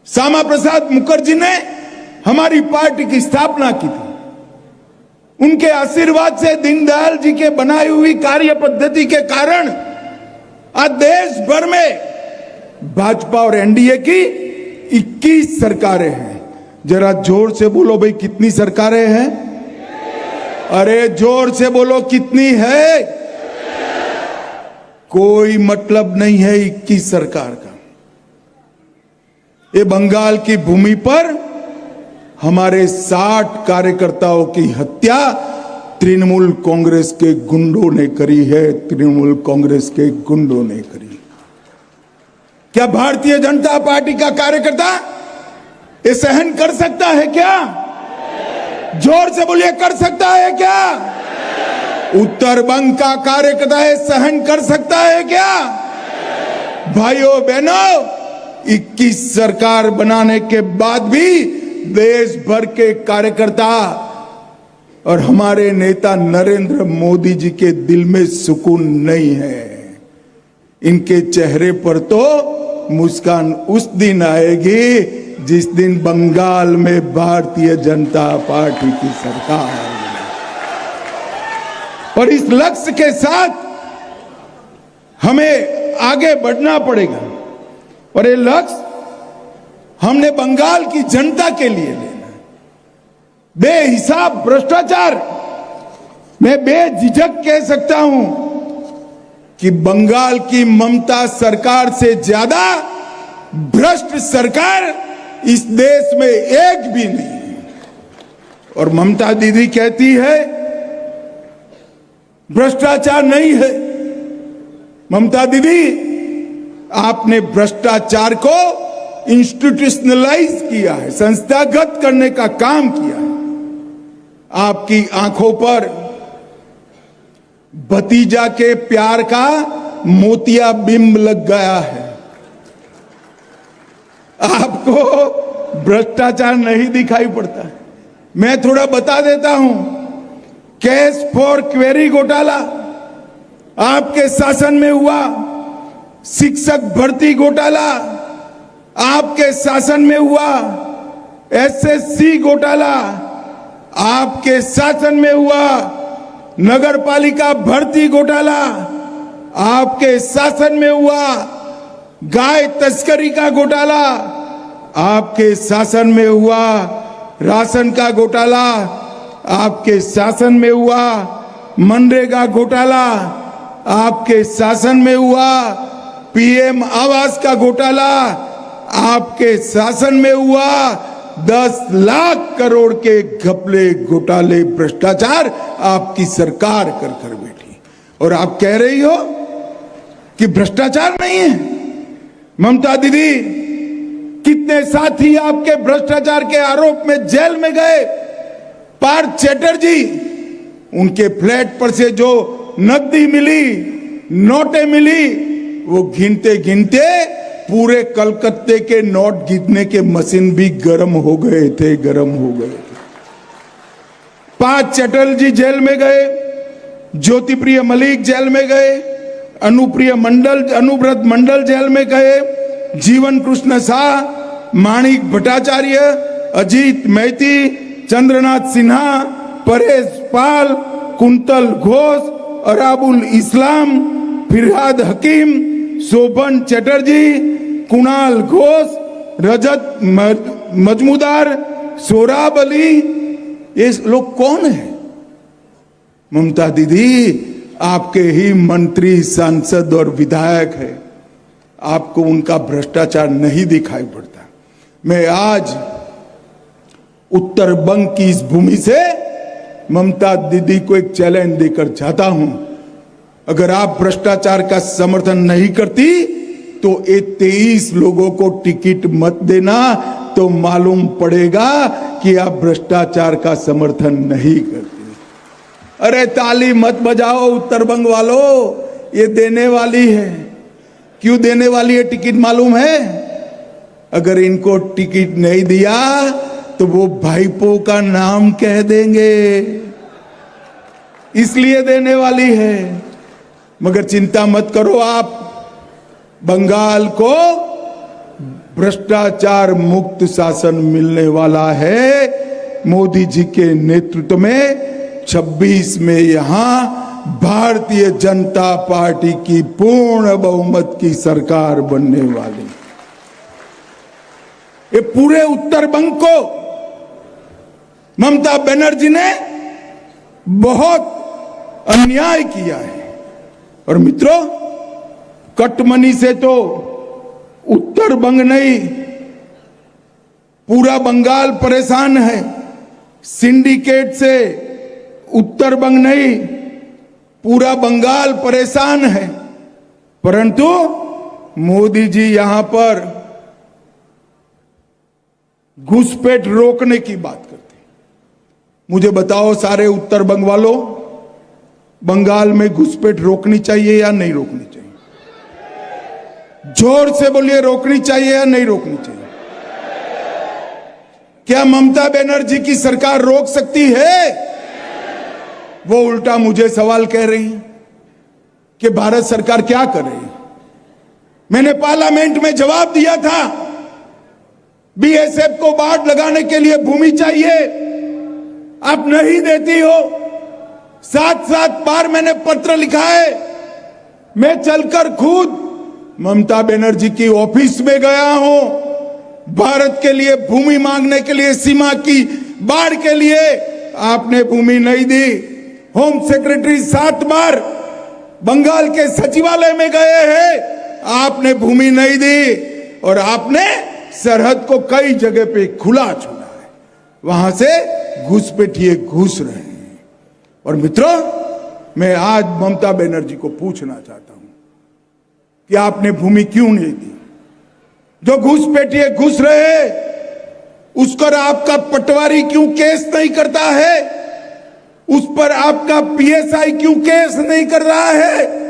श्यामा प्रसाद मुखर्जी ने हमारी पार्टी की स्थापना की थी। उनके आशीर्वाद से, दीनदयाल जी के बनाई हुई कार्य पद्धति के कारण आज देश भर में भाजपा और एनडीए की 21 सरकारें हैं। जरा जोर से बोलो भाई, कितनी सरकारें हैं? अरे जोर से बोलो, कितनी है? कोई मतलब नहीं है 21 सरकार का। ये बंगाल की भूमि पर हमारे 60 कार्यकर्ताओं की हत्या तृणमूल कांग्रेस के गुंडों ने करी है, तृणमूल कांग्रेस के गुंडों ने करी। क्या भारतीय जनता पार्टी का कार्यकर्ता ये सहन कर सकता है क्या? जोर से बोलिए, कर सकता है क्या? उत्तर बंग का कार्यकर्ता है, सहन कर सकता है क्या? भाइयों बहनों, 21 सरकार बनाने के बाद भी देश भर के कार्यकर्ता और हमारे नेता नरेंद्र मोदी जी के दिल में सुकून नहीं है। इनके चेहरे पर तो मुस्कान उस दिन आएगी जिस दिन बंगाल में भारतीय जनता पार्टी की सरकार बने। और इस लक्ष्य के साथ हमें आगे बढ़ना पड़ेगा। और ये लक्ष्य हमने बंगाल की जनता के लिए लेना है। बेहिसाब भ्रष्टाचार, मैं बेझिझक कह सकता हूं कि बंगाल की ममता सरकार से ज्यादा भ्रष्ट सरकार इस देश में एक भी नहीं है। और ममता दीदी कहती है भ्रष्टाचार नहीं है। ममता दीदी, आपने भ्रष्टाचार को इंस्टीट्यूशनलाइज किया है, संस्थागत करने का काम किया है। आपकी आंखों पर भतीजा के प्यार का मोतिया बिंब लग गया है। आपको भ्रष्टाचार नहीं दिखाई पड़ता। मैं थोड़ा बता देता हूं। कैश फॉर क्वेरी घोटाला आपके शासन में हुआ। शिक्षक भर्ती घोटाला आपके शासन में हुआ। एसएससी घोटाला आपके शासन में हुआ। नगर पालिका भर्ती घोटाला आपके शासन में हुआ। गाय तस्करी का घोटाला आपके शासन में हुआ। राशन का घोटाला आपके शासन में हुआ। मनरेगा घोटाला आपके शासन में हुआ। पीएम आवास का घोटाला आपके शासन में हुआ। 10 लाख करोड़ के घपले घोटाले भ्रष्टाचार आपकी सरकार कर बैठी। और आप कह रही हो कि भ्रष्टाचार नहीं है। ममता दीदी, कितने साथी आपके भ्रष्टाचार के आरोप में जेल में गए। पार्थ चैटर्जी, उनके फ्लैट पर से जो नकदी मिली, नोटें मिली, वो गिनते गिनते पूरे कलकत्ते के नोट गिनने के मशीन भी गर्म हो गए थे। पार्थ चैटर्जी जेल में गए। ज्योतिप्रिय मलिक जेल में गए। अनुव्रत मंडल जेल में गए। जीवन कृष्ण शाह, माणिक भट्टाचार्य, अजीत मैती, चंद्रनाथ सिन्हा, परेश पाल, कुंतल घोष, अराबुल इस्लाम, फिरहाद हकीम, शोभन चैटर्जी, कुणाल घोष, रजत मजमूदार, सोराब अली, ये लोग कौन है? ममता दीदी, आपके ही मंत्री, सांसद और विधायक है। आपको उनका भ्रष्टाचार नहीं दिखाई पड़ता। मैं आज उत्तर बंग की इस भूमि से ममता दीदी को एक चैलेंज देकर चाहता हूं। अगर आप भ्रष्टाचार का समर्थन नहीं करती तो ये 23 लोगों को टिकट मत देना, तो मालूम पड़ेगा कि आप भ्रष्टाचार का समर्थन नहीं करती। अरे ताली मत बजाओ उत्तर बंग वालों, ये देने वाली है। क्यों देने वाली है टिकट मालूम है? अगर इनको टिकट नहीं दिया तो वो भाईपो का नाम कह देंगे, इसलिए देने वाली है। मगर चिंता मत करो आप, बंगाल को भ्रष्टाचार मुक्त शासन मिलने वाला है। मोदी जी के नेतृत्व में 26 में यहां भारतीय जनता पार्टी की पूर्ण बहुमत की सरकार बनने वाली। ये पूरे उत्तर बंग को ममता बनर्जी ने बहुत अन्याय किया है। और मित्रों, कटमनी से तो उत्तर बंग नहीं, पूरा बंगाल परेशान है। सिंडिकेट से उत्तर बंग नहीं, पूरा बंगाल परेशान है। परंतु मोदी जी यहां पर घुसपैठ रोकने की बात करते। मुझे बताओ सारे उत्तर बंग वालों, बंगाल में घुसपैठ रोकनी चाहिए या नहीं रोकनी चाहिए? जोर से बोलिए, रोकनी चाहिए या नहीं रोकनी चाहिए? क्या ममता बनर्जी की सरकार रोक सकती है? वो उल्टा मुझे सवाल कह रही कि भारत सरकार क्या कर रही है। मैंने पार्लियामेंट में जवाब दिया था, बीएसएफ को बाढ़ लगाने के लिए भूमि चाहिए, आप नहीं देती हो। 7-7 बार मैंने पत्र लिखा है। मैं चलकर खुद ममता बनर्जी की ऑफिस में गया हूं, भारत के लिए भूमि मांगने के लिए, सीमा की बाढ़ के लिए। आपने भूमि नहीं दी। होम सेक्रेटरी 7 बार बंगाल के सचिवालय में गए हैं, आपने भूमि नहीं दी। और आपने सरहद को कई जगह पे खुला छोड़ा है, वहां से घुसपैठिए घुस रहे हैं। और मित्रों, मैं आज ममता बनर्जी को पूछना चाहता हूं कि आपने भूमि क्यों नहीं दी? जो घुसपैठिए घुस रहे, उस पर आपका पटवारी क्यों केस नहीं करता है? उस पर आपका पीएसआई क्यों केस नहीं कर रहा है?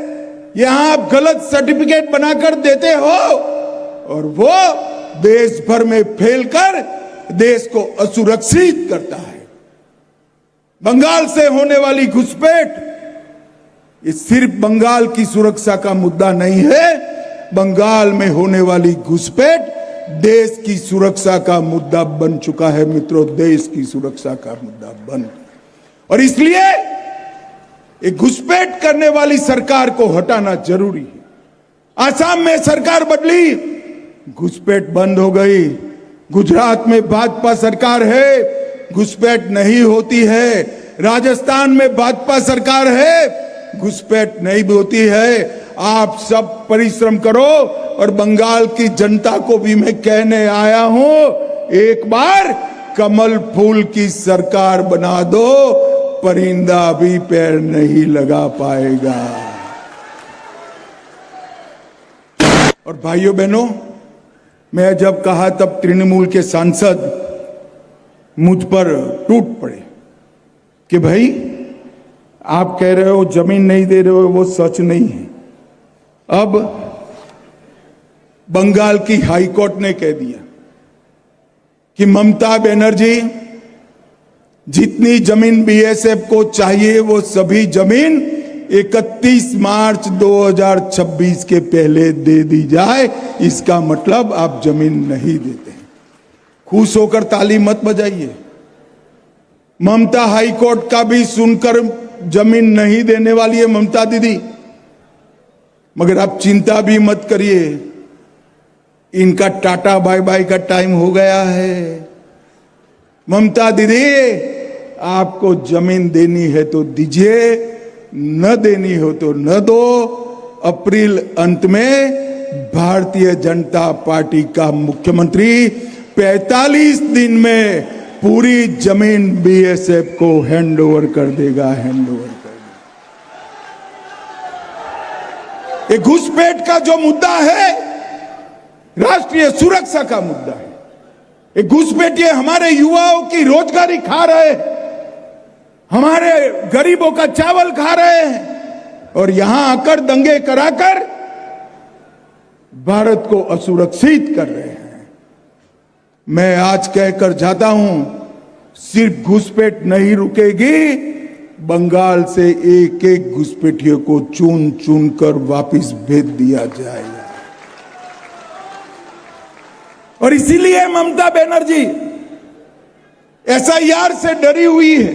यहां आप गलत सर्टिफिकेट बनाकर देते हो और वो देश भर में फैलकर देश को असुरक्षित करता है। बंगाल से होने वाली घुसपैठ ये सिर्फ बंगाल की सुरक्षा का मुद्दा नहीं है, बंगाल में होने वाली घुसपैठ देश की सुरक्षा का मुद्दा बन चुका है। मित्रों, देश की सुरक्षा का मुद्दा बन, और इसलिए एक घुसपैठ करने वाली सरकार को हटाना जरूरी है। आसाम में सरकार बदली, घुसपैठ बंद हो गई। गुजरात में भाजपा सरकार है, घुसपैठ नहीं होती है। राजस्थान में भाजपा सरकार है, घुसपैठ नहीं होती है। आप सब परिश्रम करो, और बंगाल की जनता को भी मैं कहने आया हूं, एक बार कमल फूल की सरकार बना दो, परिंदा भी पैर नहीं लगा पाएगा। और भाइयों बहनों, मैं जब कहा तब तृणमूल के सांसद मुझ पर टूट पड़े कि भाई आप कह रहे हो जमीन नहीं दे रहे हो, वो सच नहीं है। अब बंगाल की हाई कोर्ट ने कह दिया कि ममता बनर्जी जितनी जमीन बीएसएफ को चाहिए वो सभी जमीन 31 मार्च 2026 के पहले दे दी जाए। इसका मतलब आप जमीन नहीं देते हैं। खुश होकर ताली मत बजाइए। ममता हाई कोर्ट का भी सुनकर जमीन नहीं देने वाली है ममता दीदी, मगर आप चिंता भी मत करिए, इनका टाटा बाय बाय का टाइम हो गया है। ममता दीदी, आपको जमीन देनी है तो दीजिए, न देनी हो तो न दो। अप्रैल अंत में भारतीय जनता पार्टी का मुख्यमंत्री 45 दिन में पूरी जमीन बीएसएफ को हैंडओवर कर देगा, हैंडओवर कर देगा। ये घुसपैठ का जो मुद्दा है, राष्ट्रीय सुरक्षा का मुद्दा है। ये घुसपैठिए हमारे युवाओं की रोजगारी खा रहे हैं, हमारे गरीबों का चावल खा रहे हैं, और यहां आकर दंगे कराकर भारत को असुरक्षित कर रहे हैं। मैं आज कहकर जाता हूं, सिर्फ घुसपैठ नहीं रुकेगी, बंगाल से एक एक घुसपैठियों को चुन चुन कर वापिस भेज दिया जाएगा। और इसीलिए ममता बनर्जी एसआईआर से डरी हुई है,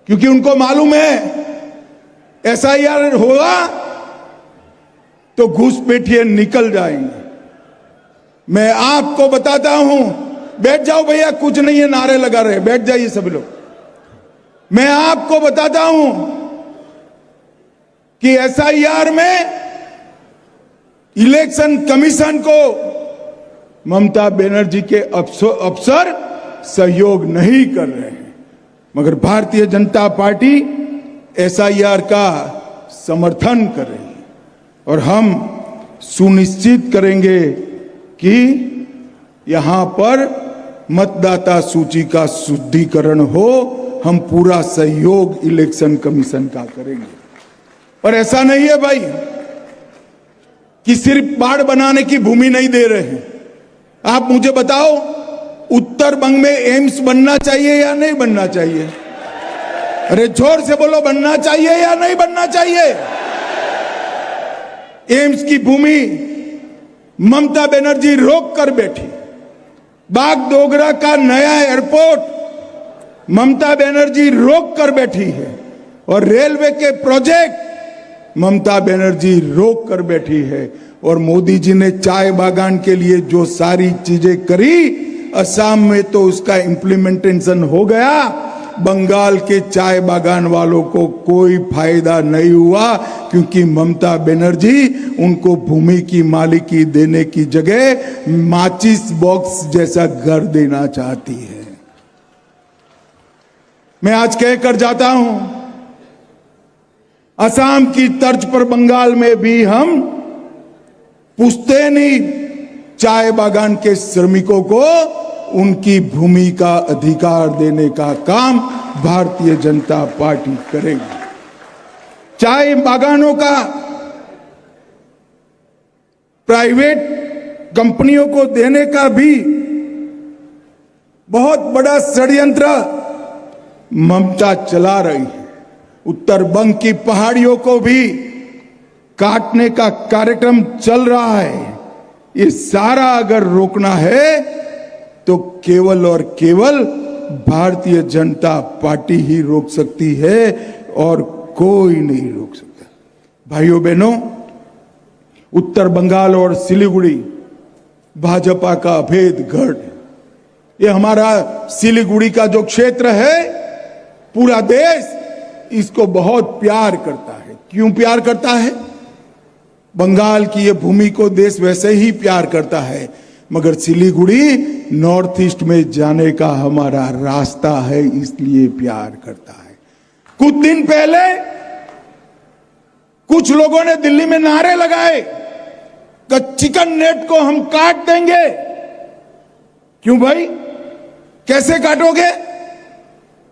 क्योंकि उनको मालूम है एसआईआर होगा तो घुसपैठिए निकल जाएंगे। मैं आपको बताता हूं, बैठ जाओ भैया, कुछ नहीं है, नारे लगा रहे, बैठ जाइए सभी लोग। मैं आपको बताता हूं कि एसआईआर में इलेक्शन कमीशन को ममता बनर्जी के अफसर सहयोग नहीं कर रहे हैं, मगर भारतीय जनता पार्टी एसआईआर का समर्थन कर रही है। और हम सुनिश्चित करेंगे कि यहां पर मतदाता सूची का शुद्धिकरण हो। हम पूरा सहयोग इलेक्शन कमीशन का करेंगे। और ऐसा नहीं है भाई कि सिर्फ बाढ़ बनाने की भूमि नहीं दे रहे हैं। आप मुझे बताओ, उत्तर बंग में एम्स बनना चाहिए या नहीं बनना चाहिए? अरे जोर से बोलो, बनना चाहिए या नहीं बनना चाहिए? एम्स की भूमि ममता बनर्जी रोक कर बैठी। बागडोगरा का नया एयरपोर्ट ममता बनर्जी रोक कर बैठी है, और रेलवे के प्रोजेक्ट ममता बनर्जी रोक कर बैठी है। और मोदी जी ने चाय बागान के लिए जो सारी चीजें करी, असम में तो उसका इम्प्लीमेंटेशन हो गया, बंगाल के चाय बागान वालों को कोई फायदा नहीं हुआ, क्योंकि ममता बनर्जी उनको भूमि की मालिकी देने की जगह माचिस बॉक्स जैसा घर देना चाहती है। मैं आज कहकर जाता हूं, असम की तर्ज पर बंगाल में भी हम पुश्तैनी चाय बागान के श्रमिकों को उनकी भूमि का अधिकार देने का काम भारतीय जनता पार्टी करेगी। चाय बागानों का प्राइवेट कंपनियों को देने का भी बहुत बड़ा षड्यंत्र ममता चला रही है। उत्तर बंग की पहाड़ियों को भी काटने का कार्यक्रम चल रहा है। ये सारा अगर रोकना है तो केवल और केवल भारतीय जनता पार्टी ही रोक सकती है, और कोई नहीं रोक सकता। भाइयों बहनों, उत्तर बंगाल और सिलीगुड़ी भाजपा का अभेद गढ़। ये हमारा सिलीगुड़ी का जो क्षेत्र है, पूरा देश इसको बहुत प्यार करता है। क्यों प्यार करता है? बंगाल की ये भूमि को देश वैसे ही प्यार करता है, मगर सिलीगुड़ी नॉर्थ ईस्ट में जाने का हमारा रास्ता है, इसलिए प्यार करता है। कुछ दिन पहले कुछ लोगों ने दिल्ली में नारे लगाए कि चिकन नेट को हम काट देंगे। क्यों भाई, कैसे काटोगे?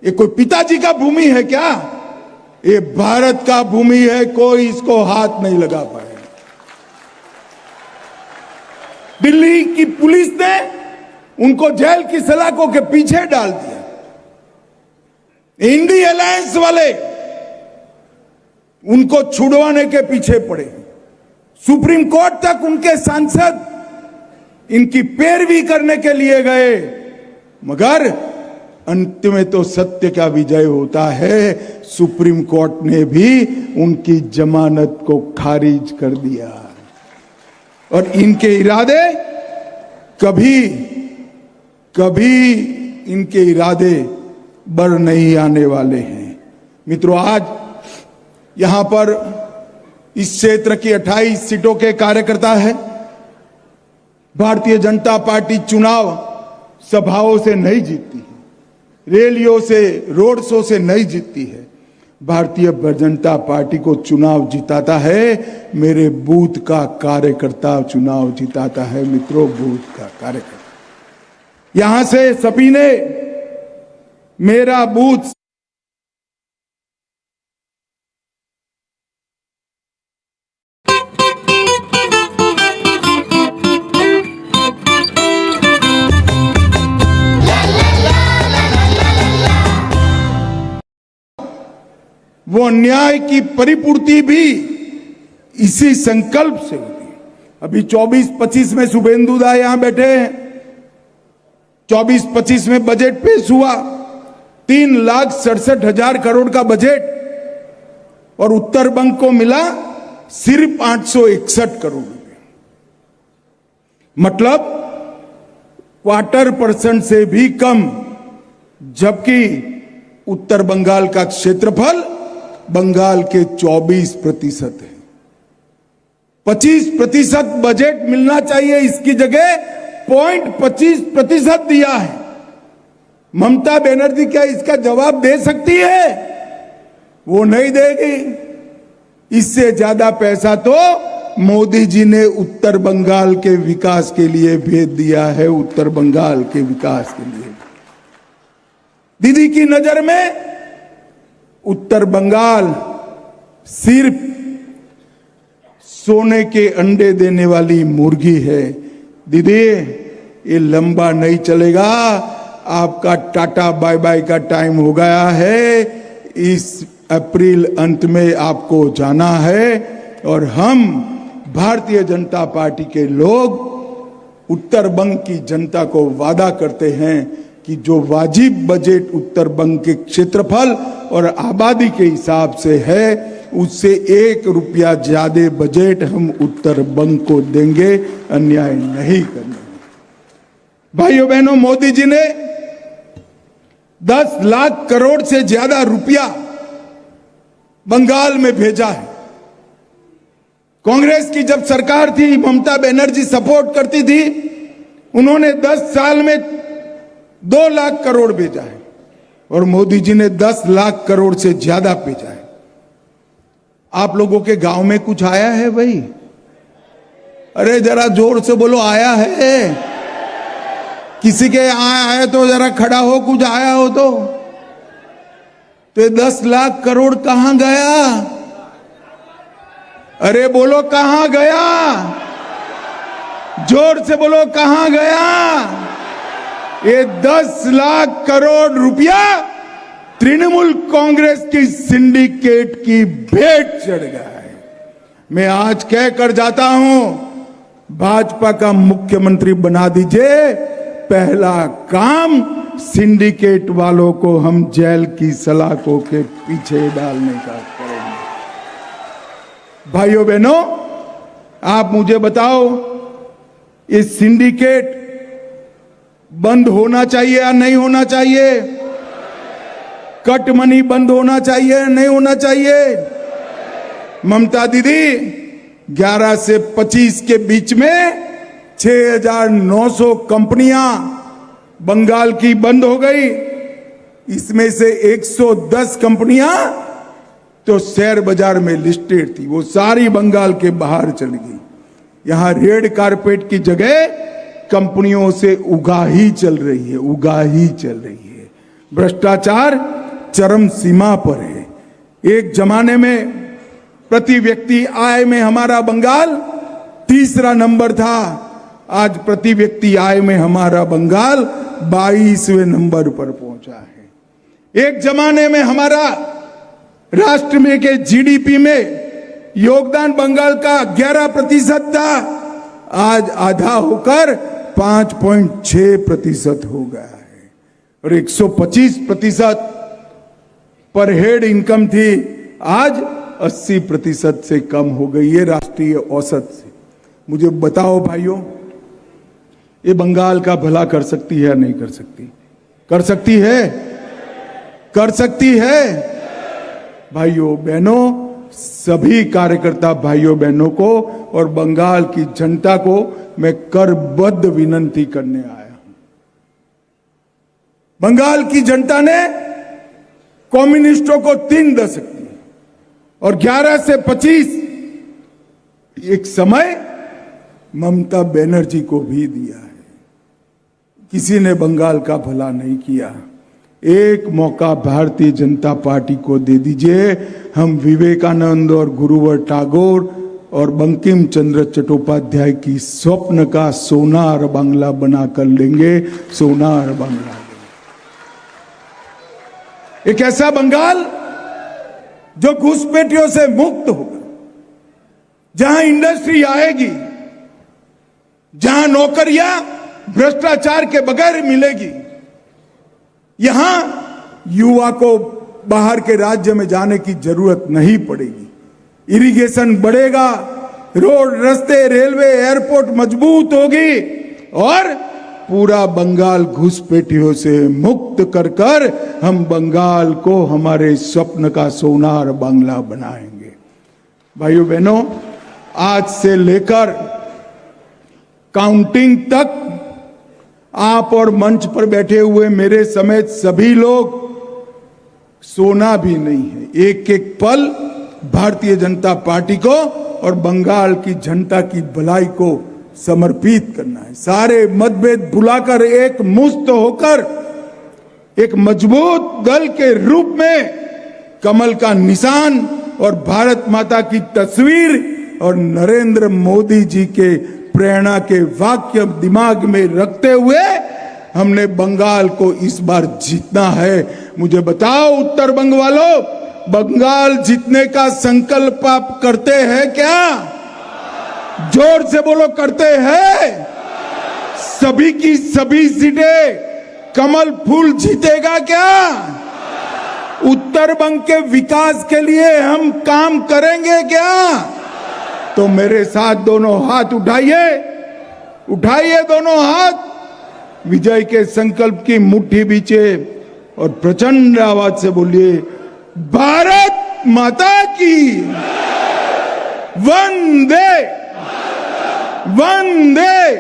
ये कोई पिताजी का भूमि है क्या? ये भारत का भूमि है, कोई इसको हाथ नहीं लगा पाए। दिल्ली की पुलिस ने उनको जेल की सलाखों के पीछे डाल दिया। इंडी अलायंस वाले उनको छुड़वाने के पीछे पड़े। सुप्रीम कोर्ट तक उनके सांसद इनकी पैरवी करने के लिए गए, मगर अंत में तो सत्य का विजय होता है। सुप्रीम कोर्ट ने भी उनकी जमानत को खारिज कर दिया, और इनके इरादे कभी इनके इरादे बढ़ नहीं आने वाले हैं। मित्रों, आज यहां पर इस क्षेत्र की 28 सीटों के कार्यकर्ता है। भारतीय जनता पार्टी चुनाव सभाओं से नहीं जीतती है, रैलियों से, रोड शो से नहीं जीतती है। भारतीय जनता पार्टी को चुनाव जिताता है मेरे बूथ का कार्यकर्ता, चुनाव जिताता है मित्रों, बूथ का कार्यकर्ता। यहां से सभी ने मेरा बूथ वो अन्याय की परिपूर्ति भी इसी संकल्प से होती है। अभी 24-25 में शुभेंदु दा यहां बैठे हैं, 24-25 में बजट पेश हुआ, 3,67,000 करोड़ का बजट, और उत्तर बंग को मिला सिर्फ 861 करोड़ रुपए, मतलब 0.25% से भी कम। जबकि उत्तर बंगाल का क्षेत्रफल बंगाल के 24% है। 25% बजट मिलना चाहिए, इसकी जगह 0.25% दिया है। ममता बनर्जी क्या इसका जवाब दे सकती है? वो नहीं देगी। इससे ज्यादा पैसा तो मोदी जी ने उत्तर बंगाल के विकास के लिए भेज दिया है, उत्तर बंगाल के विकास के लिए। दीदी की नजर में उत्तर बंगाल सिर्फ सोने के अंडे देने वाली मुर्गी है। दीदी, ये लंबा नहीं चलेगा, आपका टाटा बाय बाय का टाइम हो गया है। इस अप्रैल अंत में आपको जाना है, और हम भारतीय जनता पार्टी के लोग उत्तर बंग की जनता को वादा करते हैं कि जो वाजिब बजट उत्तर बंग के क्षेत्रफल और आबादी के हिसाब से है, उससे 1 रुपया ज्यादा बजट हम उत्तर बंग को देंगे, अन्याय नहीं करने। भाइयों बहनों, मोदी जी ने 10 लाख करोड़ से ज्यादा रुपया बंगाल में भेजा है। कांग्रेस की जब सरकार थी, ममता बनर्जी सपोर्ट करती थी, उन्होंने 10 साल में 2 लाख करोड़ भेजा है और मोदी जी ने 10 लाख करोड़ से ज्यादा भेजा है। आप लोगों के गांव में कुछ आया है भाई? अरे जरा जोर से बोलो, आया है? किसी के आया है तो जरा खड़ा हो, कुछ आया हो तो। 10 लाख करोड़ कहां गया? अरे बोलो कहां गया? जोर से बोलो कहां गया? ये 10 लाख करोड़ रुपया तृणमूल कांग्रेस की सिंडिकेट की भेंट चढ़ गया है। मैं आज कह कर जाता हूं, भाजपा का मुख्यमंत्री बना दीजिए, पहला काम सिंडिकेट वालों को हम जेल की सलाखों के पीछे डालने का करेंगे। भाइयों बहनों, आप मुझे बताओ, ये सिंडिकेट बंद होना चाहिए या नहीं होना चाहिए? कट मनी बंद होना चाहिए या नहीं होना चाहिए? ममता दीदी, 11 से 25 के बीच में 6,900 कंपनियां बंगाल की बंद हो गई। इसमें से 110 कंपनियां तो शेयर बाजार में लिस्टेड थी, वो सारी बंगाल के बाहर चली गई। यहां रेड कारपेट की जगह कंपनियों से उगाही चल रही है, उगाही चल रही है। भ्रष्टाचार चरम सीमा पर है। एक जमाने में प्रति व्यक्ति आय में हमारा बंगाल 3रा नंबर था, आज प्रति व्यक्ति आय में हमारा बंगाल 22वें नंबर पर पहुंचा है। एक जमाने में हमारा राष्ट्र में के जीडीपी में योगदान बंगाल का 11% था, आज आधा होकर 5.6% हो गया है। और 125% पर हेड इनकम थी, आज 80% से कम हो गई है राष्ट्रीय औसत से। मुझे बताओ भाइयों, ये बंगाल का भला कर सकती है या नहीं कर सकती? कर सकती है? कर सकती है? भाइयों बहनों, सभी कार्यकर्ता भाइयों बहनों को और बंगाल की जनता को मैं करबद्ध विनती करने आया हूं। बंगाल की जनता ने कम्युनिस्टों को 3 दशक दिए और 11 से 25 एक समय ममता बनर्जी को भी दिया है। किसी ने बंगाल का भला नहीं किया। एक मौका भारतीय जनता पार्टी को दे दीजिए, हम विवेकानंद और गुरुवर टैगोर और बंकिम चंद्र चट्टोपाध्याय की स्वप्न का सोनार बांग्ला बना कर लेंगे, सोनार बांग्ला। एक ऐसा बंगाल जो घुसपैठियों से मुक्त होगा, जहां इंडस्ट्री आएगी, जहां नौकरियां भ्रष्टाचार के बगैर मिलेगी, यहां युवा को बाहर के राज्य में जाने की जरूरत नहीं पड़ेगी। इरिगेशन बढ़ेगा, रोड, रास्ते, रेलवे, एयरपोर्ट मजबूत होगी और पूरा बंगाल घुसपैठियों से मुक्त कर कर हम बंगाल को हमारे स्वप्न का सोनार बांग्ला बनाएंगे। भाइयों बहनों, आज से लेकर काउंटिंग तक आप और मंच पर बैठे हुए मेरे समेत सभी लोग सोना भी नहीं है। एक एक पल भारतीय जनता पार्टी को और बंगाल की जनता की भलाई को समर्पित करना है। सारे मतभेद भुलाकर एक मुस्त होकर एक मजबूत दल के रूप में कमल का निशान और भारत माता की तस्वीर और नरेंद्र मोदी जी के प्रेरणा के वाक्य दिमाग में रखते हुए हमने बंगाल को इस बार जीतना है। मुझे बताओ उत्तर बंग वालों, बंगाल जीतने का संकल्प आप करते हैं क्या? जोर से बोलो, करते हैं। सभी की सभी सीटें कमल फूल जीतेगा क्या? उत्तर बंग के विकास के लिए हम काम करेंगे क्या? तो मेरे साथ दोनों हाथ उठाइए, उठाइए दोनों हाथ, विजय के संकल्प की मुट्ठी बीचे और प्रचंड आवाज से बोलिए, भारत माता की वंदे वंदे,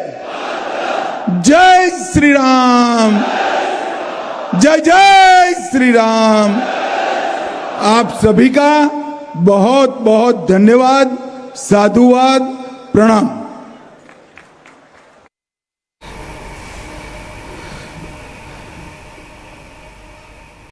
जय श्री राम, जय जय श्री राम। आप सभी का बहुत बहुत धन्यवाद, साधुवाद, प्रणाम।